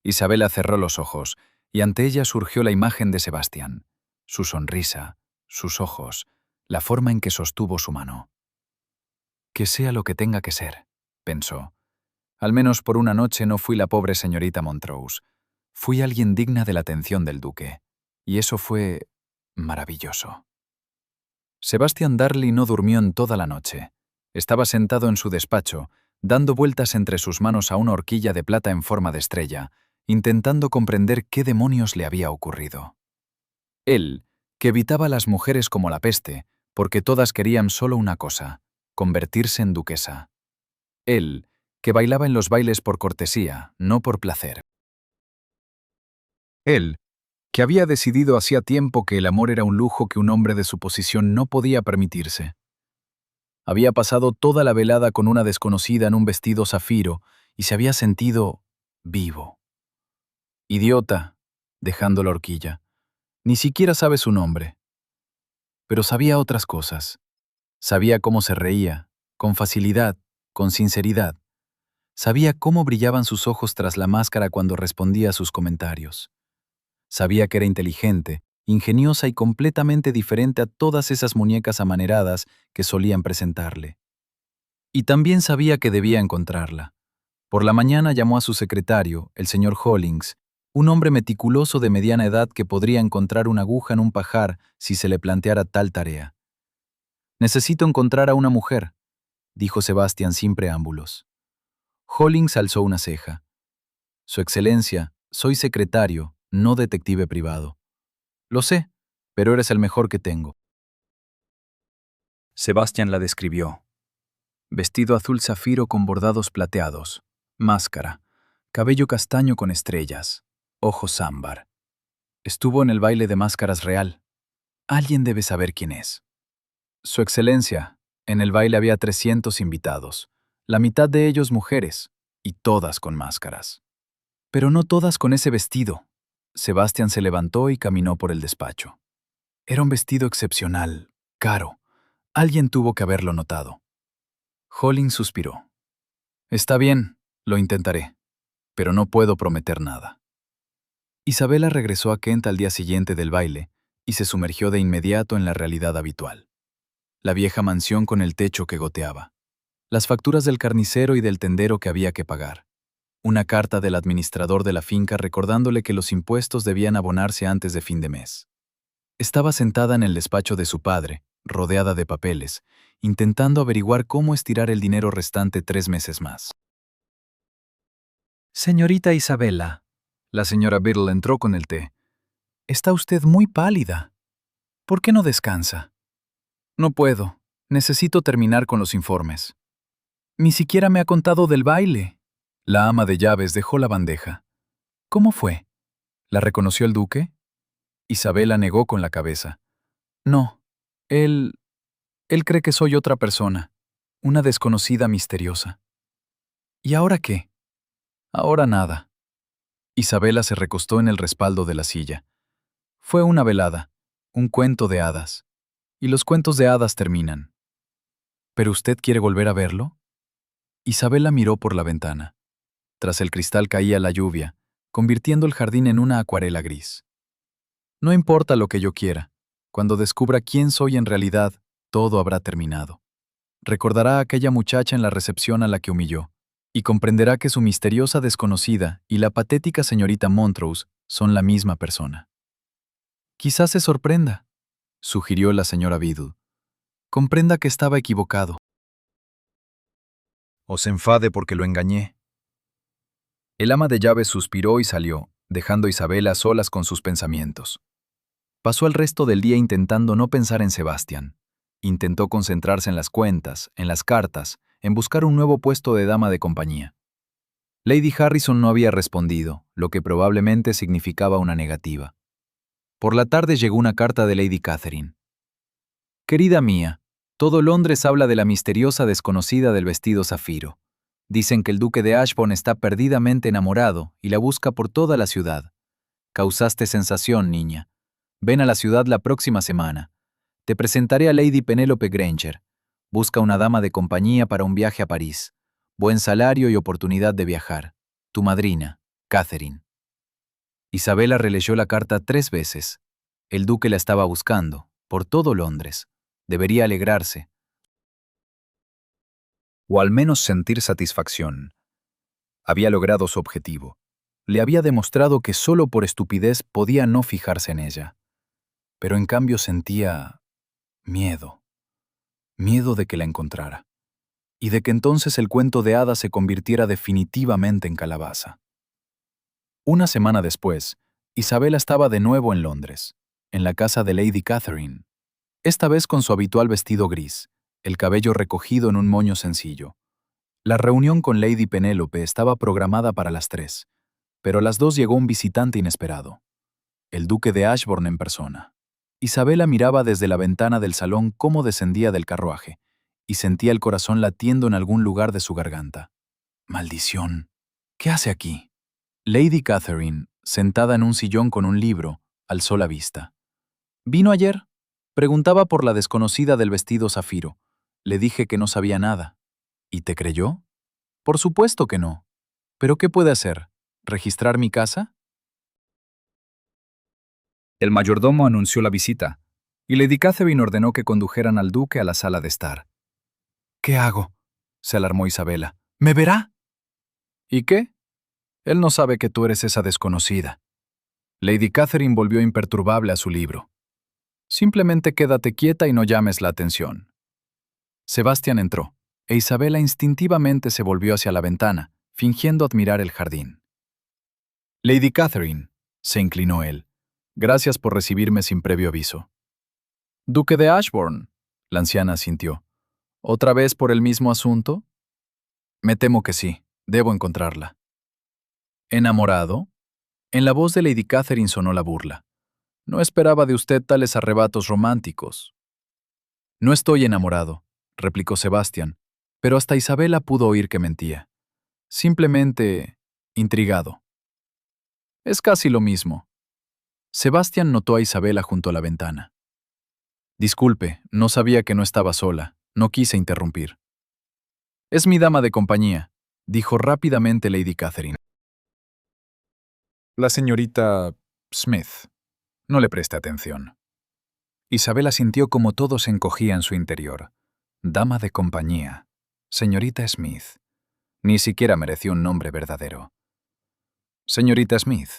Isabella cerró los ojos, y ante ella surgió la imagen de Sebastián, su sonrisa, sus ojos, la forma en que sostuvo su mano. «Que sea lo que tenga que ser», pensó. «Al menos por una noche no fui la pobre señorita Montrose. Fui alguien digna de la atención del duque. Y eso fue maravilloso». Sebastián Darley no durmió en toda la noche. Estaba sentado en su despacho, dando vueltas entre sus manos a una horquilla de plata en forma de estrella, intentando comprender qué demonios le había ocurrido. Él, que evitaba a las mujeres como la peste, porque todas querían solo una cosa: convertirse en duquesa. Él, que bailaba en los bailes por cortesía, no por placer. Él, que había decidido hacía tiempo que el amor era un lujo que un hombre de su posición no podía permitirse. Había pasado toda la velada con una desconocida en un vestido zafiro y se había sentido vivo. Idiota, dejando la horquilla. Ni siquiera sabe su nombre. Pero sabía otras cosas. Sabía cómo se reía, con facilidad, con sinceridad. Sabía cómo brillaban sus ojos tras la máscara cuando respondía a sus comentarios. Sabía que era inteligente, ingeniosa y completamente diferente a todas esas muñecas amaneradas que solían presentarle. Y también sabía que debía encontrarla. Por la mañana llamó a su secretario, el señor Hollings, un hombre meticuloso de mediana edad que podría encontrar una aguja en un pajar si se le planteara tal tarea. «Necesito encontrar a una mujer», dijo Sebastián sin preámbulos. Hollings alzó una ceja. «Su Excelencia, soy secretario, no detective privado». «Lo sé, pero eres el mejor que tengo». Sebastián la describió. Vestido azul zafiro con bordados plateados, máscara, cabello castaño con estrellas, ojos ámbar. Estuvo en el baile de máscaras real. Alguien debe saber quién es. «Su Excelencia, en el baile había 300 invitados, la mitad de ellos mujeres, y todas con máscaras. Pero no todas con ese vestido». Sebastián se levantó y caminó por el despacho. Era un vestido excepcional, caro. Alguien tuvo que haberlo notado. Hollings suspiró. «Está bien, lo intentaré, pero no puedo prometer nada». Isabella regresó a Kent al día siguiente del baile, y se sumergió de inmediato en la realidad habitual. La vieja mansión con el techo que goteaba, las facturas del carnicero y del tendero que había que pagar, una carta del administrador de la finca recordándole que los impuestos debían abonarse antes de fin de mes. Estaba sentada en el despacho de su padre, rodeada de papeles, intentando averiguar cómo estirar el dinero restante 3 meses más. Señorita Isabela. La señora Biddle entró con el té. Está usted muy pálida. ¿Por qué no descansa? No puedo. Necesito terminar con los informes. Ni siquiera me ha contado del baile. La ama de llaves dejó la bandeja. ¿Cómo fue? ¿La reconoció el duque? Isabela negó con la cabeza. No, él cree que soy otra persona, una desconocida misteriosa. ¿Y ahora qué? Ahora nada. Isabela se recostó en el respaldo de la silla. Fue una velada, un cuento de hadas. Y los cuentos de hadas terminan. ¿Pero usted quiere volver a verlo? Isabela miró por la ventana. Tras el cristal caía la lluvia, convirtiendo el jardín en una acuarela gris. No importa lo que yo quiera. Cuando descubra quién soy en realidad, todo habrá terminado. Recordará a aquella muchacha en la recepción a la que humilló, y comprenderá que su misteriosa desconocida y la patética señorita Montrose son la misma persona. Quizás se sorprenda, sugirió la señora Biddle. Comprenda que estaba equivocado. O se enfade porque lo engañé. El ama de llaves suspiró y salió, dejando a Isabela a solas con sus pensamientos. Pasó el resto del día intentando no pensar en Sebastián. Intentó concentrarse en las cuentas, en las cartas, en buscar un nuevo puesto de dama de compañía. Lady Harrison no había respondido, lo que probablemente significaba una negativa. Por la tarde llegó una carta de Lady Catherine. Querida mía, todo Londres habla de la misteriosa desconocida del vestido zafiro. Dicen que el duque de Ashbourne está perdidamente enamorado y la busca por toda la ciudad. Causaste sensación, niña. Ven a la ciudad la próxima semana. Te presentaré a Lady Penélope Granger. Busca una dama de compañía para un viaje a París. Buen salario y oportunidad de viajar. Tu madrina, Catherine. Isabela releyó la carta 3 veces. El duque la estaba buscando, por todo Londres. Debería alegrarse. O al menos sentir satisfacción. Había logrado su objetivo. Le había demostrado que solo por estupidez podía no fijarse en ella. Pero en cambio sentía miedo. Miedo de que la encontrara. Y de que entonces el cuento de hadas se convirtiera definitivamente en calabaza. Una semana después, Isabela estaba de nuevo en Londres, en la casa de Lady Catherine. Esta vez con su habitual vestido gris, el cabello recogido en un moño sencillo. La reunión con Lady Penélope estaba programada para las 3, pero a las 2 llegó un visitante inesperado. El duque de Ashbourne en persona. Isabela miraba desde la ventana del salón cómo descendía del carruaje, y sentía el corazón latiendo en algún lugar de su garganta. Maldición. ¿Qué hace aquí? Lady Catherine, sentada en un sillón con un libro, alzó la vista. ¿Vino ayer? Preguntaba por la desconocida del vestido zafiro. Le dije que no sabía nada. ¿Y te creyó? Por supuesto que no. ¿Pero qué puede hacer? ¿Registrar mi casa? El mayordomo anunció la visita, y Lady Catherine ordenó que condujeran al duque a la sala de estar. ¿Qué hago? Se alarmó Isabela. ¿Me verá? ¿Y qué? Él no sabe que tú eres esa desconocida. Lady Catherine volvió imperturbable a su libro. Simplemente quédate quieta y no llames la atención. Sebastián entró, e Isabela instintivamente se volvió hacia la ventana, fingiendo admirar el jardín. Lady Catherine, se inclinó él. Gracias por recibirme sin previo aviso. Duque de Ashbourne, la anciana asintió. ¿Otra vez por el mismo asunto? Me temo que sí, debo encontrarla. ¿Enamorado? En la voz de Lady Catherine sonó la burla. No esperaba de usted tales arrebatos románticos. No estoy enamorado, replicó Sebastián, pero hasta Isabela pudo oír que mentía. Simplemente intrigado. Es casi lo mismo. Sebastián notó a Isabela junto a la ventana. Disculpe, no sabía que no estaba sola, no quise interrumpir. Es mi dama de compañía, dijo rápidamente Lady Catherine. La señorita Smith. No le preste atención. Isabela sintió como todo se encogía en su interior. Dama de compañía. Señorita Smith. Ni siquiera mereció un nombre verdadero. Señorita Smith.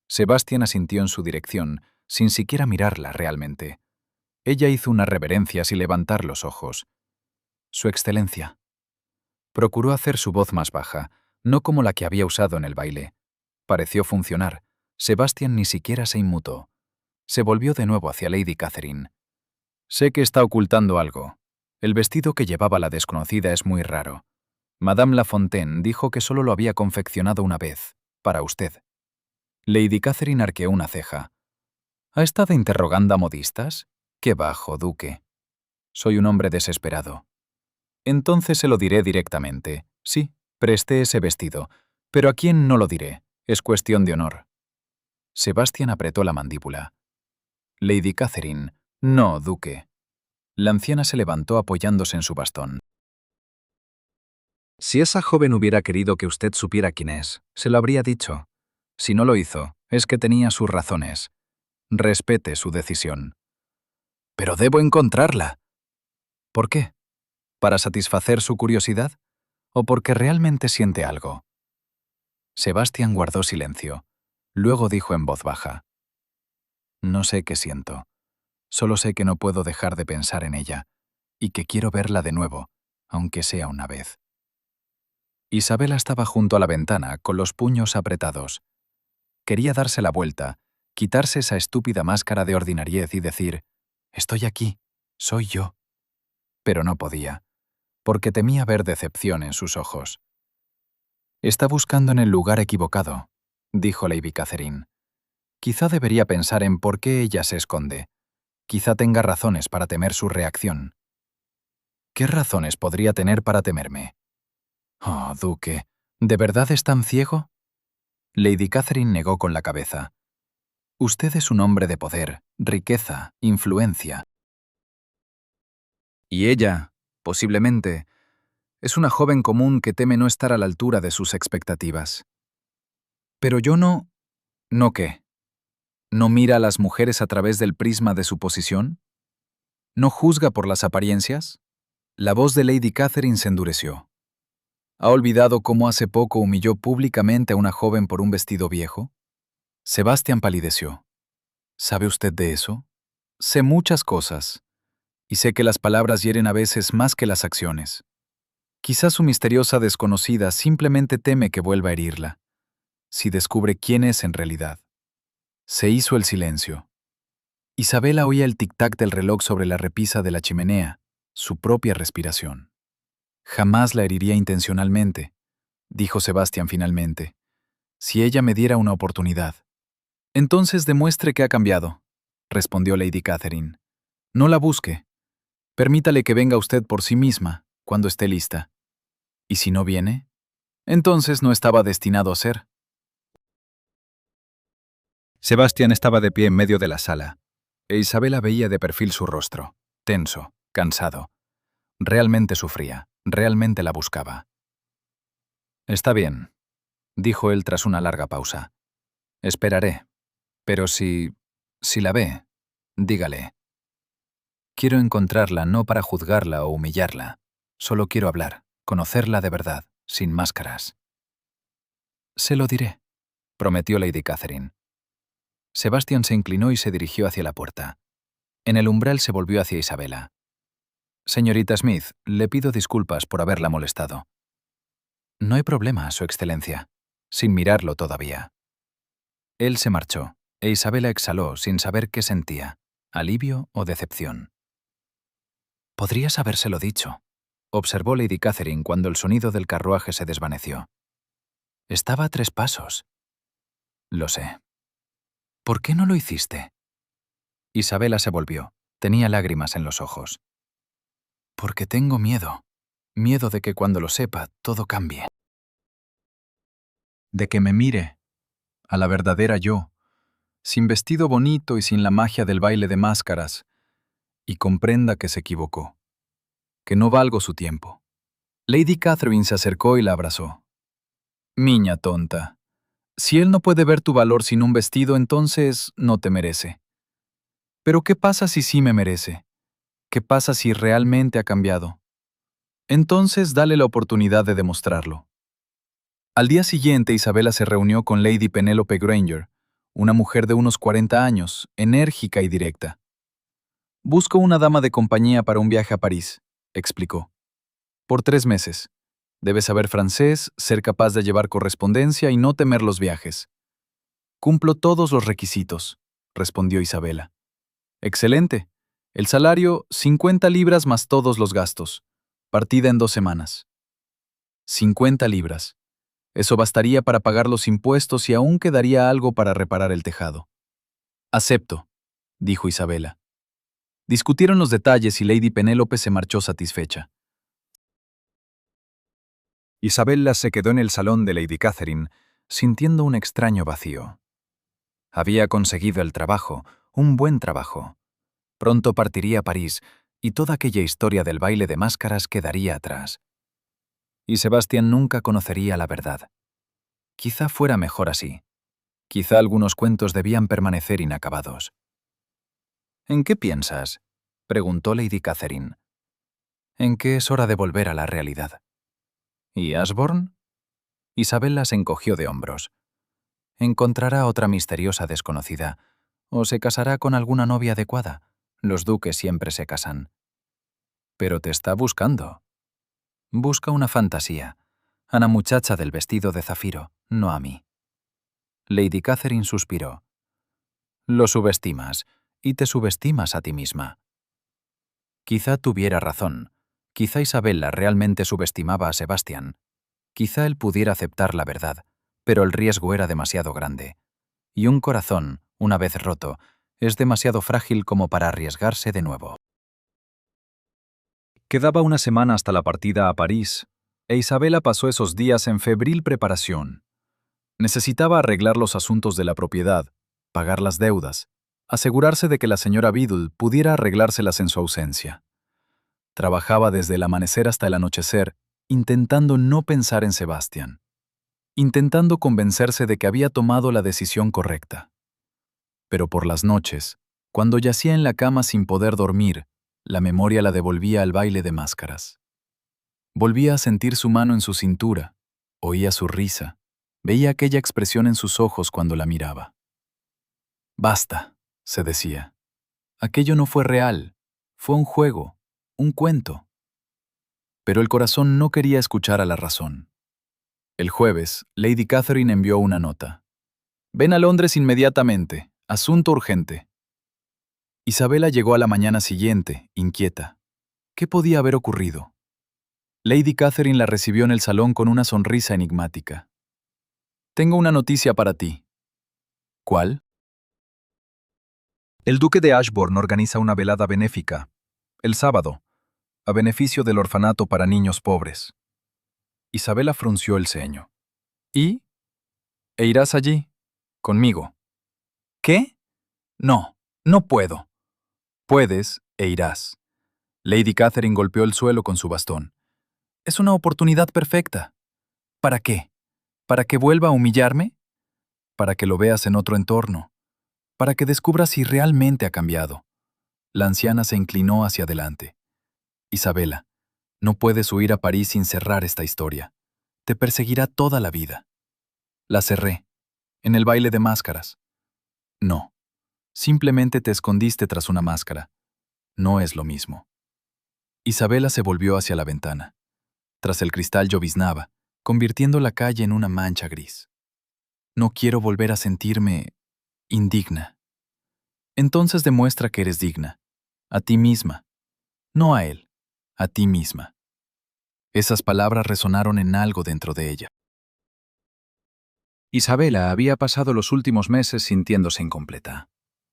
Sebastián asintió en su dirección, sin siquiera mirarla realmente. Ella hizo una reverencia sin levantar los ojos. Su Excelencia. Procuró hacer su voz más baja, no como la que había usado en el baile. Pareció funcionar. Sebastián ni siquiera se inmutó. Se volvió de nuevo hacia Lady Catherine. Sé que está ocultando algo. El vestido que llevaba la desconocida es muy raro. Madame Lafontaine dijo que solo lo había confeccionado una vez, para usted. Lady Catherine arqueó una ceja. ¿Ha estado interrogando a modistas? ¡Qué bajo, duque! Soy un hombre desesperado. Entonces se lo diré directamente. Sí, presté ese vestido. Pero ¿a quién no lo diré? Es cuestión de honor. Sebastián apretó la mandíbula. Lady Catherine. No, duque. La anciana se levantó apoyándose en su bastón. Si esa joven hubiera querido que usted supiera quién es, se lo habría dicho. Si no lo hizo, es que tenía sus razones. Respete su decisión. Pero debo encontrarla. ¿Por qué? ¿Para satisfacer su curiosidad? ¿O porque realmente siente algo? Sebastián guardó silencio. Luego dijo en voz baja. No sé qué siento. Solo sé que no puedo dejar de pensar en ella, y que quiero verla de nuevo, aunque sea una vez. Isabela estaba junto a la ventana, con los puños apretados. Quería darse la vuelta, quitarse esa estúpida máscara de ordinariez y decir, «Estoy aquí, soy yo». Pero no podía, porque temía ver decepción en sus ojos. «Está buscando en el lugar equivocado», dijo Lady Catherine. «Quizá debería pensar en por qué ella se esconde. Quizá tenga razones para temer su reacción». «¿Qué razones podría tener para temerme?» «Oh, duque, ¿de verdad es tan ciego?» Lady Catherine negó con la cabeza. «Usted es un hombre de poder, riqueza, influencia. Y ella, posiblemente, es una joven común que teme no estar a la altura de sus expectativas. Pero yo no... ¿No qué? ¿No mira a las mujeres a través del prisma de su posición? ¿No juzga por las apariencias?» La voz de Lady Catherine se endureció. ¿Ha olvidado cómo hace poco humilló públicamente a una joven por un vestido viejo? Sebastián palideció. ¿Sabe usted de eso? Sé muchas cosas, y sé que las palabras hieren a veces más que las acciones. Quizás su misteriosa desconocida simplemente teme que vuelva a herirla, si descubre quién es en realidad. Se hizo el silencio. Isabela oía el tic-tac del reloj sobre la repisa de la chimenea, su propia respiración. Jamás la heriría intencionalmente, dijo Sebastián finalmente, si ella me diera una oportunidad. Entonces demuestre que ha cambiado, respondió Lady Catherine. No la busque. Permítale que venga usted por sí misma, cuando esté lista. ¿Y si no viene? Entonces no estaba destinado a ser. Sebastián estaba de pie en medio de la sala, e Isabela veía de perfil su rostro, tenso, cansado. Realmente sufría, realmente la buscaba. Está bien, dijo él tras una larga pausa. Esperaré, pero si la ve, dígale. Quiero encontrarla no para juzgarla o humillarla. Solo quiero hablar, conocerla de verdad, sin máscaras. Se lo diré, prometió Lady Catherine. Sebastián se inclinó y se dirigió hacia la puerta. En el umbral se volvió hacia Isabela. Señorita Smith, le pido disculpas por haberla molestado. No hay problema, Su Excelencia, sin mirarlo todavía. Él se marchó, e Isabela exhaló sin saber qué sentía, alivio o decepción. Podrías habérselo dicho, observó Lady Catherine cuando el sonido del carruaje se desvaneció. Estaba a 3 pasos. Lo sé. ¿Por qué no lo hiciste? Isabela se volvió. Tenía lágrimas en los ojos. Porque tengo miedo. Miedo de que cuando lo sepa, todo cambie. De que me mire, a la verdadera yo, sin vestido bonito y sin la magia del baile de máscaras, y comprenda que se equivocó, que no valgo su tiempo. Lady Catherine se acercó y la abrazó. Niña tonta, si él no puede ver tu valor sin un vestido, entonces no te merece. Pero ¿qué pasa si sí me merece? ¿Qué pasa si realmente ha cambiado? Entonces dale la oportunidad de demostrarlo. Al día siguiente, Isabela se reunió con Lady Penelope Granger, una mujer de unos 40 años, enérgica y directa. «Busco una dama de compañía para un viaje a París», explicó. «Por 3 meses. Debes saber francés, ser capaz de llevar correspondencia y no temer los viajes». «Cumplo todos los requisitos», respondió Isabela. «Excelente. El salario, 50 libras más todos los gastos. Partida en 2 semanas». 50 libras. Eso bastaría para pagar los impuestos y aún quedaría algo para reparar el tejado. «Acepto», dijo Isabela. Discutieron los detalles y Lady Penélope se marchó satisfecha. Isabella se quedó en el salón de Lady Catherine, sintiendo un extraño vacío. Había conseguido el trabajo, un buen trabajo. Pronto partiría a París y toda aquella historia del baile de máscaras quedaría atrás. Y Sebastián nunca conocería la verdad. Quizá fuera mejor así. Quizá algunos cuentos debían permanecer inacabados. «¿En qué piensas?», preguntó Lady Catherine. «En que es hora de volver a la realidad». «¿Y Ashbourne?». Isabella se encogió de hombros. «Encontrará otra misteriosa desconocida, o se casará con alguna novia adecuada. Los duques siempre se casan». «Pero te está buscando». «Busca una fantasía, a la muchacha del vestido de zafiro, no a mí». Lady Catherine suspiró. «Lo subestimas, y te subestimas a ti misma». Quizá tuviera razón. Quizá Isabella realmente subestimaba a Sebastián. Quizá él pudiera aceptar la verdad, pero el riesgo era demasiado grande. Y un corazón, una vez roto, es demasiado frágil como para arriesgarse de nuevo. Quedaba una semana hasta la partida a París, e Isabella pasó esos días en febril preparación. Necesitaba arreglar los asuntos de la propiedad, pagar las deudas, asegurarse de que la señora Biddle pudiera arreglárselas en su ausencia. Trabajaba desde el amanecer hasta el anochecer, intentando no pensar en Sebastián, intentando convencerse de que había tomado la decisión correcta. Pero por las noches, cuando yacía en la cama sin poder dormir, la memoria la devolvía al baile de máscaras. Volvía a sentir su mano en su cintura, oía su risa, veía aquella expresión en sus ojos cuando la miraba. «Basta», se decía. «Aquello no fue real, fue un juego, un cuento». Pero el corazón no quería escuchar a la razón. El jueves, Lady Catherine envió una nota. «Ven a Londres inmediatamente, asunto urgente». Isabella llegó a la mañana siguiente, inquieta. ¿Qué podía haber ocurrido? Lady Catherine la recibió en el salón con una sonrisa enigmática. «Tengo una noticia para ti». «¿Cuál?». «El duque de Ashbourne organiza una velada benéfica, el sábado, a beneficio del orfanato para niños pobres». Isabella frunció el ceño. «¿Y? ¿E irás allí? Conmigo». «¿Qué? No, no puedo». «Puedes e irás». Lady Catherine golpeó el suelo con su bastón. «Es una oportunidad perfecta». «¿Para qué? ¿Para que vuelva a humillarme?» «Para que lo veas en otro entorno. Para que descubras si realmente ha cambiado». La anciana se inclinó hacia adelante. «Isabella, no puedes huir a París sin cerrar esta historia. Te perseguirá toda la vida». La cerré. En el baile de máscaras. No. Simplemente te escondiste tras una máscara. No es lo mismo. Isabella se volvió hacia la ventana. Tras el cristal lloviznaba, convirtiendo la calle en una mancha gris. «No quiero volver a sentirme indigna». «Entonces demuestra que eres digna. A ti misma. No a él. A ti misma». Esas palabras resonaron en algo dentro de ella. Isabella había pasado los últimos meses sintiéndose incompleta.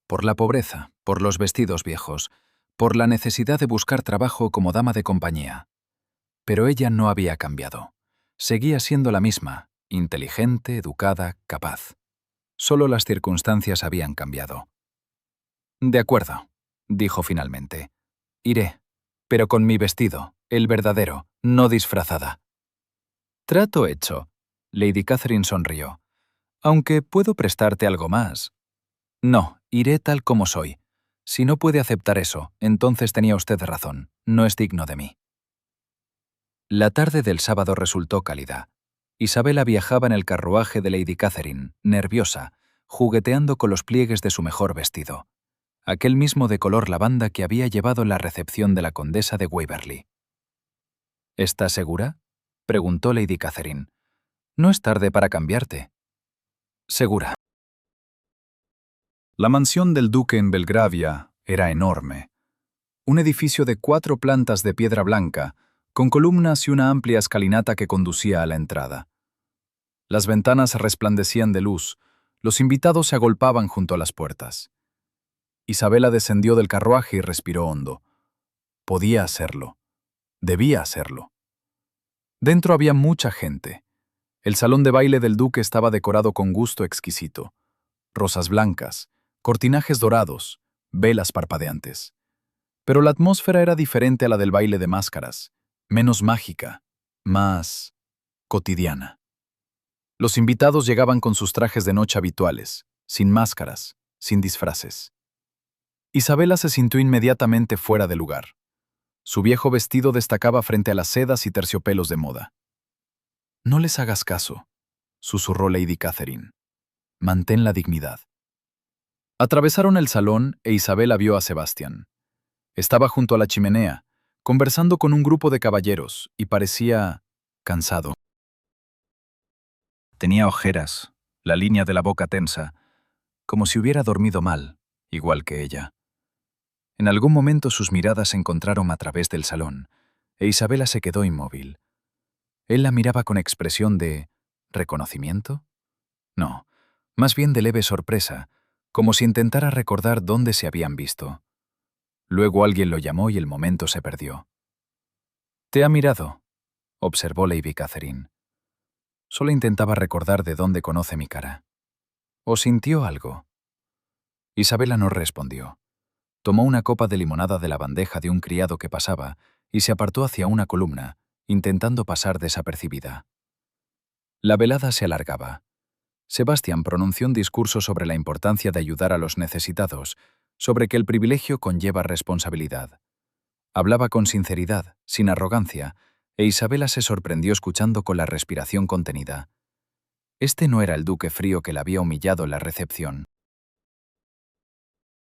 Por la pobreza, por los vestidos viejos, por la necesidad de buscar trabajo como dama de compañía. Pero ella no había cambiado. Seguía siendo la misma, inteligente, educada, capaz. Solo las circunstancias habían cambiado. «De acuerdo», dijo finalmente. «Iré, pero con mi vestido, el verdadero, no disfrazada». «Trato hecho». Lady Catherine sonrió. «Aunque puedo prestarte algo más». «No, iré tal como soy. Si no puede aceptar eso, entonces tenía usted razón. No es digno de mí. La tarde del sábado resultó cálida. Isabela viajaba en el carruaje de Lady Catherine, nerviosa, jugueteando con los pliegues de su mejor vestido, aquel mismo de color lavanda que había llevado en la recepción de la condesa de Waverley. ¿Estás segura?, preguntó Lady Catherine. No es tarde para cambiarte. Segura. La mansión del duque en Belgravia era enorme. Un edificio de 4 plantas de piedra blanca, con columnas y una amplia escalinata que conducía a la entrada. Las ventanas resplandecían de luz, los invitados se agolpaban junto a las puertas. Isabela descendió del carruaje y respiró hondo. Podía hacerlo. Debía hacerlo. Dentro había mucha gente. El salón de baile del duque estaba decorado con gusto exquisito. Rosas blancas, cortinajes dorados, velas parpadeantes. Pero la atmósfera era diferente a la del baile de máscaras, menos mágica, más cotidiana. Los invitados llegaban con sus trajes de noche habituales, sin máscaras, sin disfraces. Isabela se sintió inmediatamente fuera de lugar. Su viejo vestido destacaba frente a las sedas y terciopelos de moda. «No les hagas caso», susurró Lady Catherine. «Mantén la dignidad». Atravesaron el salón e Isabela vio a Sebastián. Estaba junto a la chimenea, conversando con un grupo de caballeros, y parecía cansado. Tenía ojeras, la línea de la boca tensa, como si hubiera dormido mal, igual que ella. En algún momento sus miradas se encontraron a través del salón, e Isabela se quedó inmóvil. Él la miraba con expresión de ¿reconocimiento? No, más bien de leve sorpresa, como si intentara recordar dónde se habían visto. Luego alguien lo llamó y el momento se perdió. «¿Te ha mirado?», observó Lady Catherine. Solo intentaba recordar de dónde conoce mi cara. ¿O sintió algo? Isabela no respondió. Tomó una copa de limonada de la bandeja de un criado que pasaba y se apartó hacia una columna, intentando pasar desapercibida. La velada se alargaba. Sebastián pronunció un discurso sobre la importancia de ayudar a los necesitados, sobre que el privilegio conlleva responsabilidad. Hablaba con sinceridad, sin arrogancia, e Isabela se sorprendió escuchando con la respiración contenida. Este no era el duque frío que la había humillado en la recepción.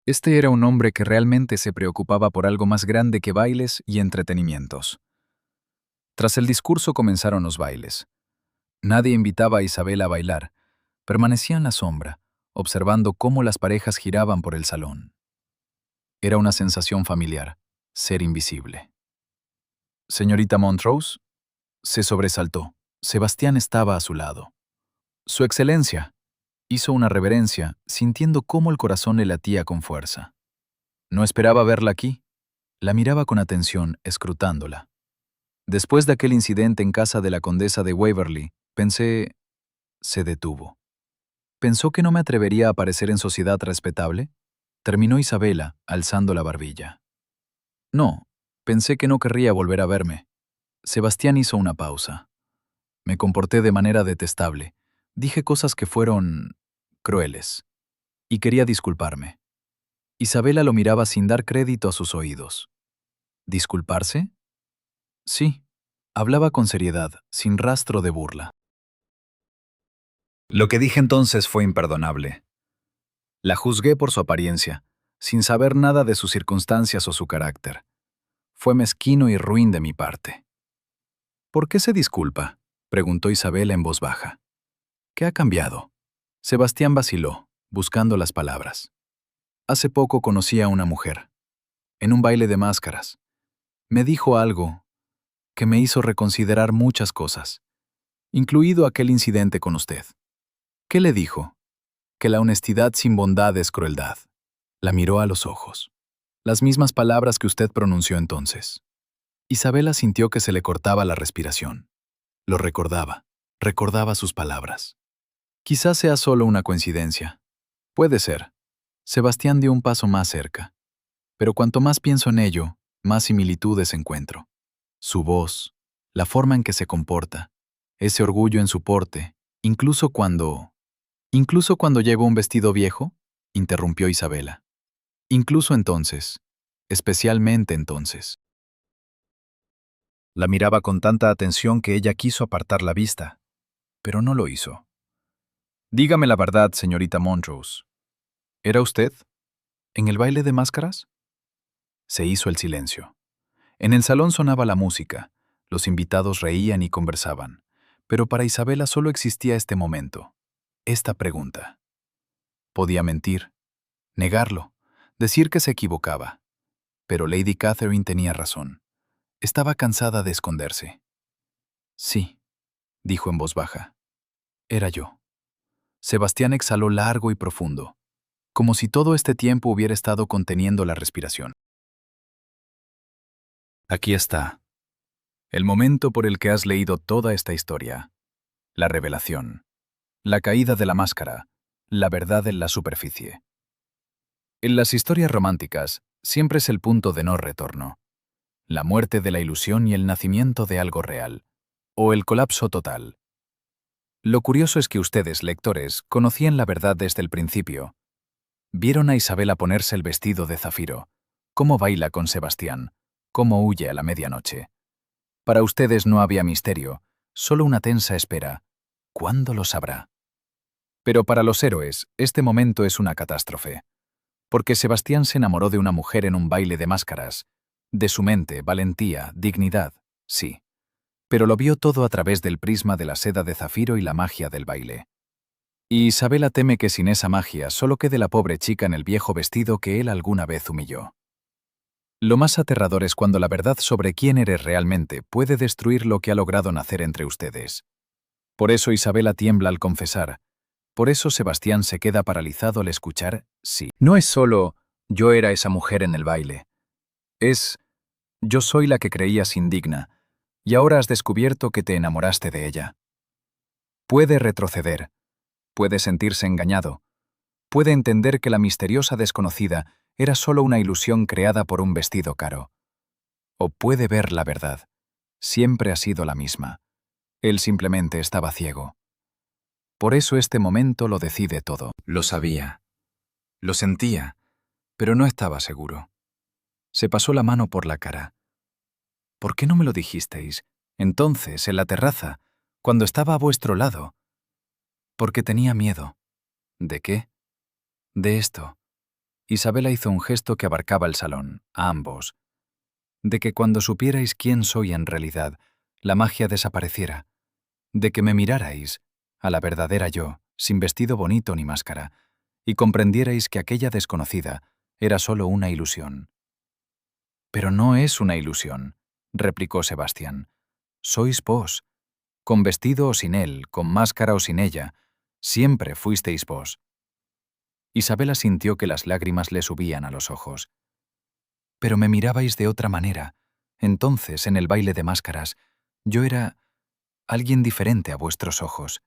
Este era un hombre que realmente se preocupaba por algo más grande que bailes y entretenimientos. Tras el discurso comenzaron los bailes. Nadie invitaba a Isabela a bailar. Permanecía en la sombra, observando cómo las parejas giraban por el salón. Era una sensación familiar, ser invisible. «Señorita Montrose», se sobresaltó. Sebastián estaba a su lado. «Su Excelencia», hizo una reverencia, sintiendo cómo el corazón le latía con fuerza. «No esperaba verla aquí». La miraba con atención, escrutándola. «Después de aquel incidente en casa de la condesa de Waverley, pensé...». Se detuvo. «¿Pensó que no me atrevería a aparecer en sociedad respetable?», terminó Isabela, alzando la barbilla. «No, pensé que no querría volver a verme». Sebastián hizo una pausa. «Me comporté de manera detestable. Dije cosas que fueron crueles. Y quería disculparme». Isabela lo miraba sin dar crédito a sus oídos. ¿Disculparse? Sí. Hablaba con seriedad, sin rastro de burla. «Lo que dije entonces fue imperdonable. La juzgué por su apariencia, sin saber nada de sus circunstancias o su carácter. Fue mezquino y ruin de mi parte». «¿Por qué se disculpa?», preguntó Isabela en voz baja. «¿Qué ha cambiado?». Sebastián vaciló, buscando las palabras. «Hace poco conocí a una mujer, en un baile de máscaras. Me dijo algo que me hizo reconsiderar muchas cosas, incluido aquel incidente con usted». «¿Qué le dijo?». «Que la honestidad sin bondad es crueldad». La miró a los ojos. «Las mismas palabras que usted pronunció entonces». Isabela sintió que se le cortaba la respiración. Lo recordaba sus palabras. «Quizás sea solo una coincidencia». «Puede ser». Sebastián dio un paso más cerca. «Pero cuanto más pienso en ello, más similitudes encuentro. Su voz, la forma en que se comporta, ese orgullo en su porte, incluso cuando lleva un vestido viejo», interrumpió Isabela. Incluso entonces, especialmente entonces. La miraba con tanta atención que ella quiso apartar la vista, pero no lo hizo. Dígame la verdad, señorita Montrose. ¿Era usted en el baile de máscaras? Se hizo el silencio. En el salón sonaba la música, los invitados reían y conversaban, pero para Isabela solo existía este momento, esta pregunta. Podía mentir, negarlo, decir que se equivocaba, pero Lady Catherine tenía razón. Estaba cansada de esconderse. Sí, dijo en voz baja. Era yo. Sebastián exhaló largo y profundo, como si todo este tiempo hubiera estado conteniendo la respiración. Aquí está. El momento por el que has leído toda esta historia. La revelación. La caída de la máscara. La verdad en la superficie. En las historias románticas, siempre es el punto de no retorno. La muerte de la ilusión y el nacimiento de algo real. O el colapso total. Lo curioso es que ustedes, lectores, conocían la verdad desde el principio. Vieron a Isabela ponerse el vestido de zafiro, cómo baila con Sebastián, cómo huye a la medianoche. Para ustedes no había misterio, solo una tensa espera. ¿Cuándo lo sabrá? Pero para los héroes, este momento es una catástrofe. Porque Sebastián se enamoró de una mujer en un baile de máscaras. De su mente, valentía, dignidad, sí. Pero lo vio todo a través del prisma de la seda de zafiro y la magia del baile. Y Isabela teme que sin esa magia solo quede la pobre chica en el viejo vestido que él alguna vez humilló. Lo más aterrador es cuando la verdad sobre quién eres realmente puede destruir lo que ha logrado nacer entre ustedes. Por eso Isabela tiembla al confesar. Por eso Sebastián se queda paralizado al escuchar sí. No es solo yo era esa mujer en el baile. Es yo soy la que creías indigna, y ahora has descubierto que te enamoraste de ella. Puede retroceder, puede sentirse engañado, puede entender que la misteriosa desconocida era solo una ilusión creada por un vestido caro. O puede ver la verdad. Siempre ha sido la misma. Él simplemente estaba ciego. Por eso este momento lo decide todo. Lo sabía. Lo sentía, pero no estaba seguro. Se pasó la mano por la cara. ¿Por qué no me lo dijisteis? Entonces, en la terraza, cuando estaba a vuestro lado. Porque tenía miedo. ¿De qué? De esto. Isabela hizo un gesto que abarcaba el salón, a ambos. De que cuando supierais quién soy en realidad, la magia desapareciera. De que me mirarais, a la verdadera yo, sin vestido bonito ni máscara, y comprendierais que aquella desconocida era solo una ilusión. Pero no es una ilusión, replicó Sebastián. Sois vos. Con vestido o sin él, con máscara o sin ella, siempre fuisteis vos. Isabela sintió que las lágrimas le subían a los ojos. Pero me mirabais de otra manera. Entonces, en el baile de máscaras, yo era alguien diferente a vuestros ojos.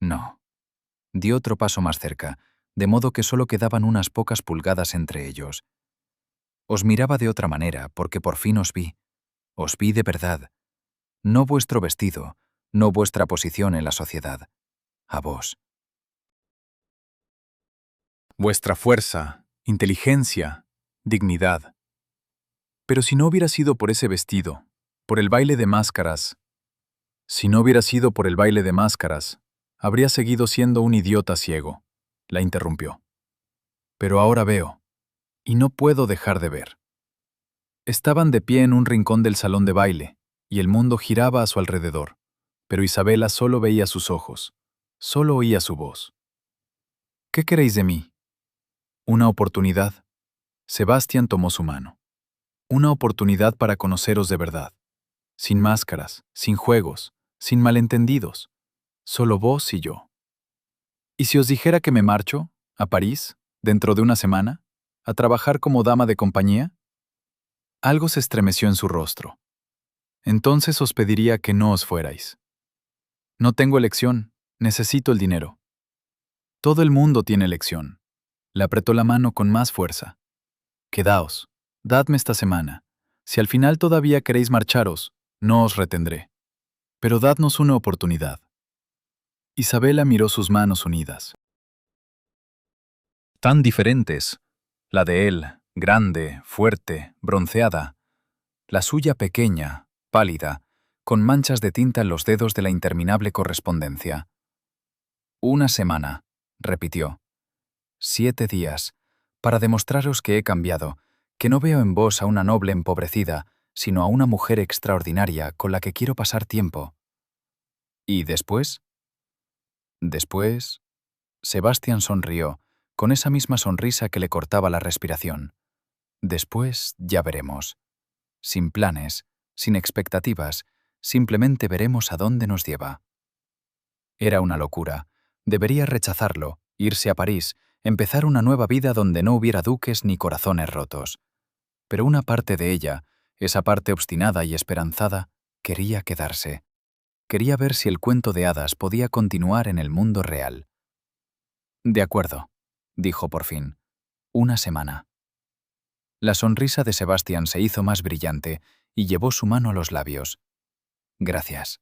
No. Di otro paso más cerca, de modo que solo quedaban unas pocas pulgadas entre ellos. Os miraba de otra manera, porque por fin os vi. Os vi de verdad. No vuestro vestido, no vuestra posición en la sociedad. A vos. Vuestra fuerza, inteligencia, dignidad. Pero si no hubiera sido por ese vestido, por el baile de máscaras, si no hubiera sido por el baile de máscaras, habría seguido siendo un idiota ciego, la interrumpió. Pero ahora veo, y no puedo dejar de ver. Estaban de pie en un rincón del salón de baile, y el mundo giraba a su alrededor, pero Isabela solo veía sus ojos, solo oía su voz. ¿Qué queréis de mí? Una oportunidad. Sebastián tomó su mano. Una oportunidad para conoceros de verdad. Sin máscaras, sin juegos, sin malentendidos. Solo vos y yo. ¿Y si os dijera que me marcho, a París, dentro de una semana, a trabajar como dama de compañía? Algo se estremeció en su rostro. Entonces os pediría que no os fuerais. No tengo elección, necesito el dinero. Todo el mundo tiene elección. Le apretó la mano con más fuerza. Quedaos, dadme esta semana. Si al final todavía queréis marcharos, no os retendré. Pero dadnos una oportunidad. Isabela miró sus manos unidas. Tan diferentes, La de él, grande, fuerte, bronceada. La suya pequeña, pálida, con manchas de tinta en los dedos de la interminable correspondencia. 1 semana, repitió. 7 días, para demostraros que he cambiado, que no veo en vos a una noble empobrecida, sino a una mujer extraordinaria con la que quiero pasar tiempo. ¿Y después? Después, Sebastián sonrió, con esa misma sonrisa que le cortaba la respiración. Después ya veremos. Sin planes, sin expectativas, simplemente veremos a dónde nos lleva. Era una locura. Debería rechazarlo, irse a París, empezar una nueva vida donde no hubiera duques ni corazones rotos. Pero una parte de ella, esa parte obstinada y esperanzada, quería quedarse. Quería ver si el cuento de hadas podía continuar en el mundo real. De acuerdo, dijo por fin. 1 semana. La sonrisa de Sebastián se hizo más brillante y llevó su mano a los labios. Gracias.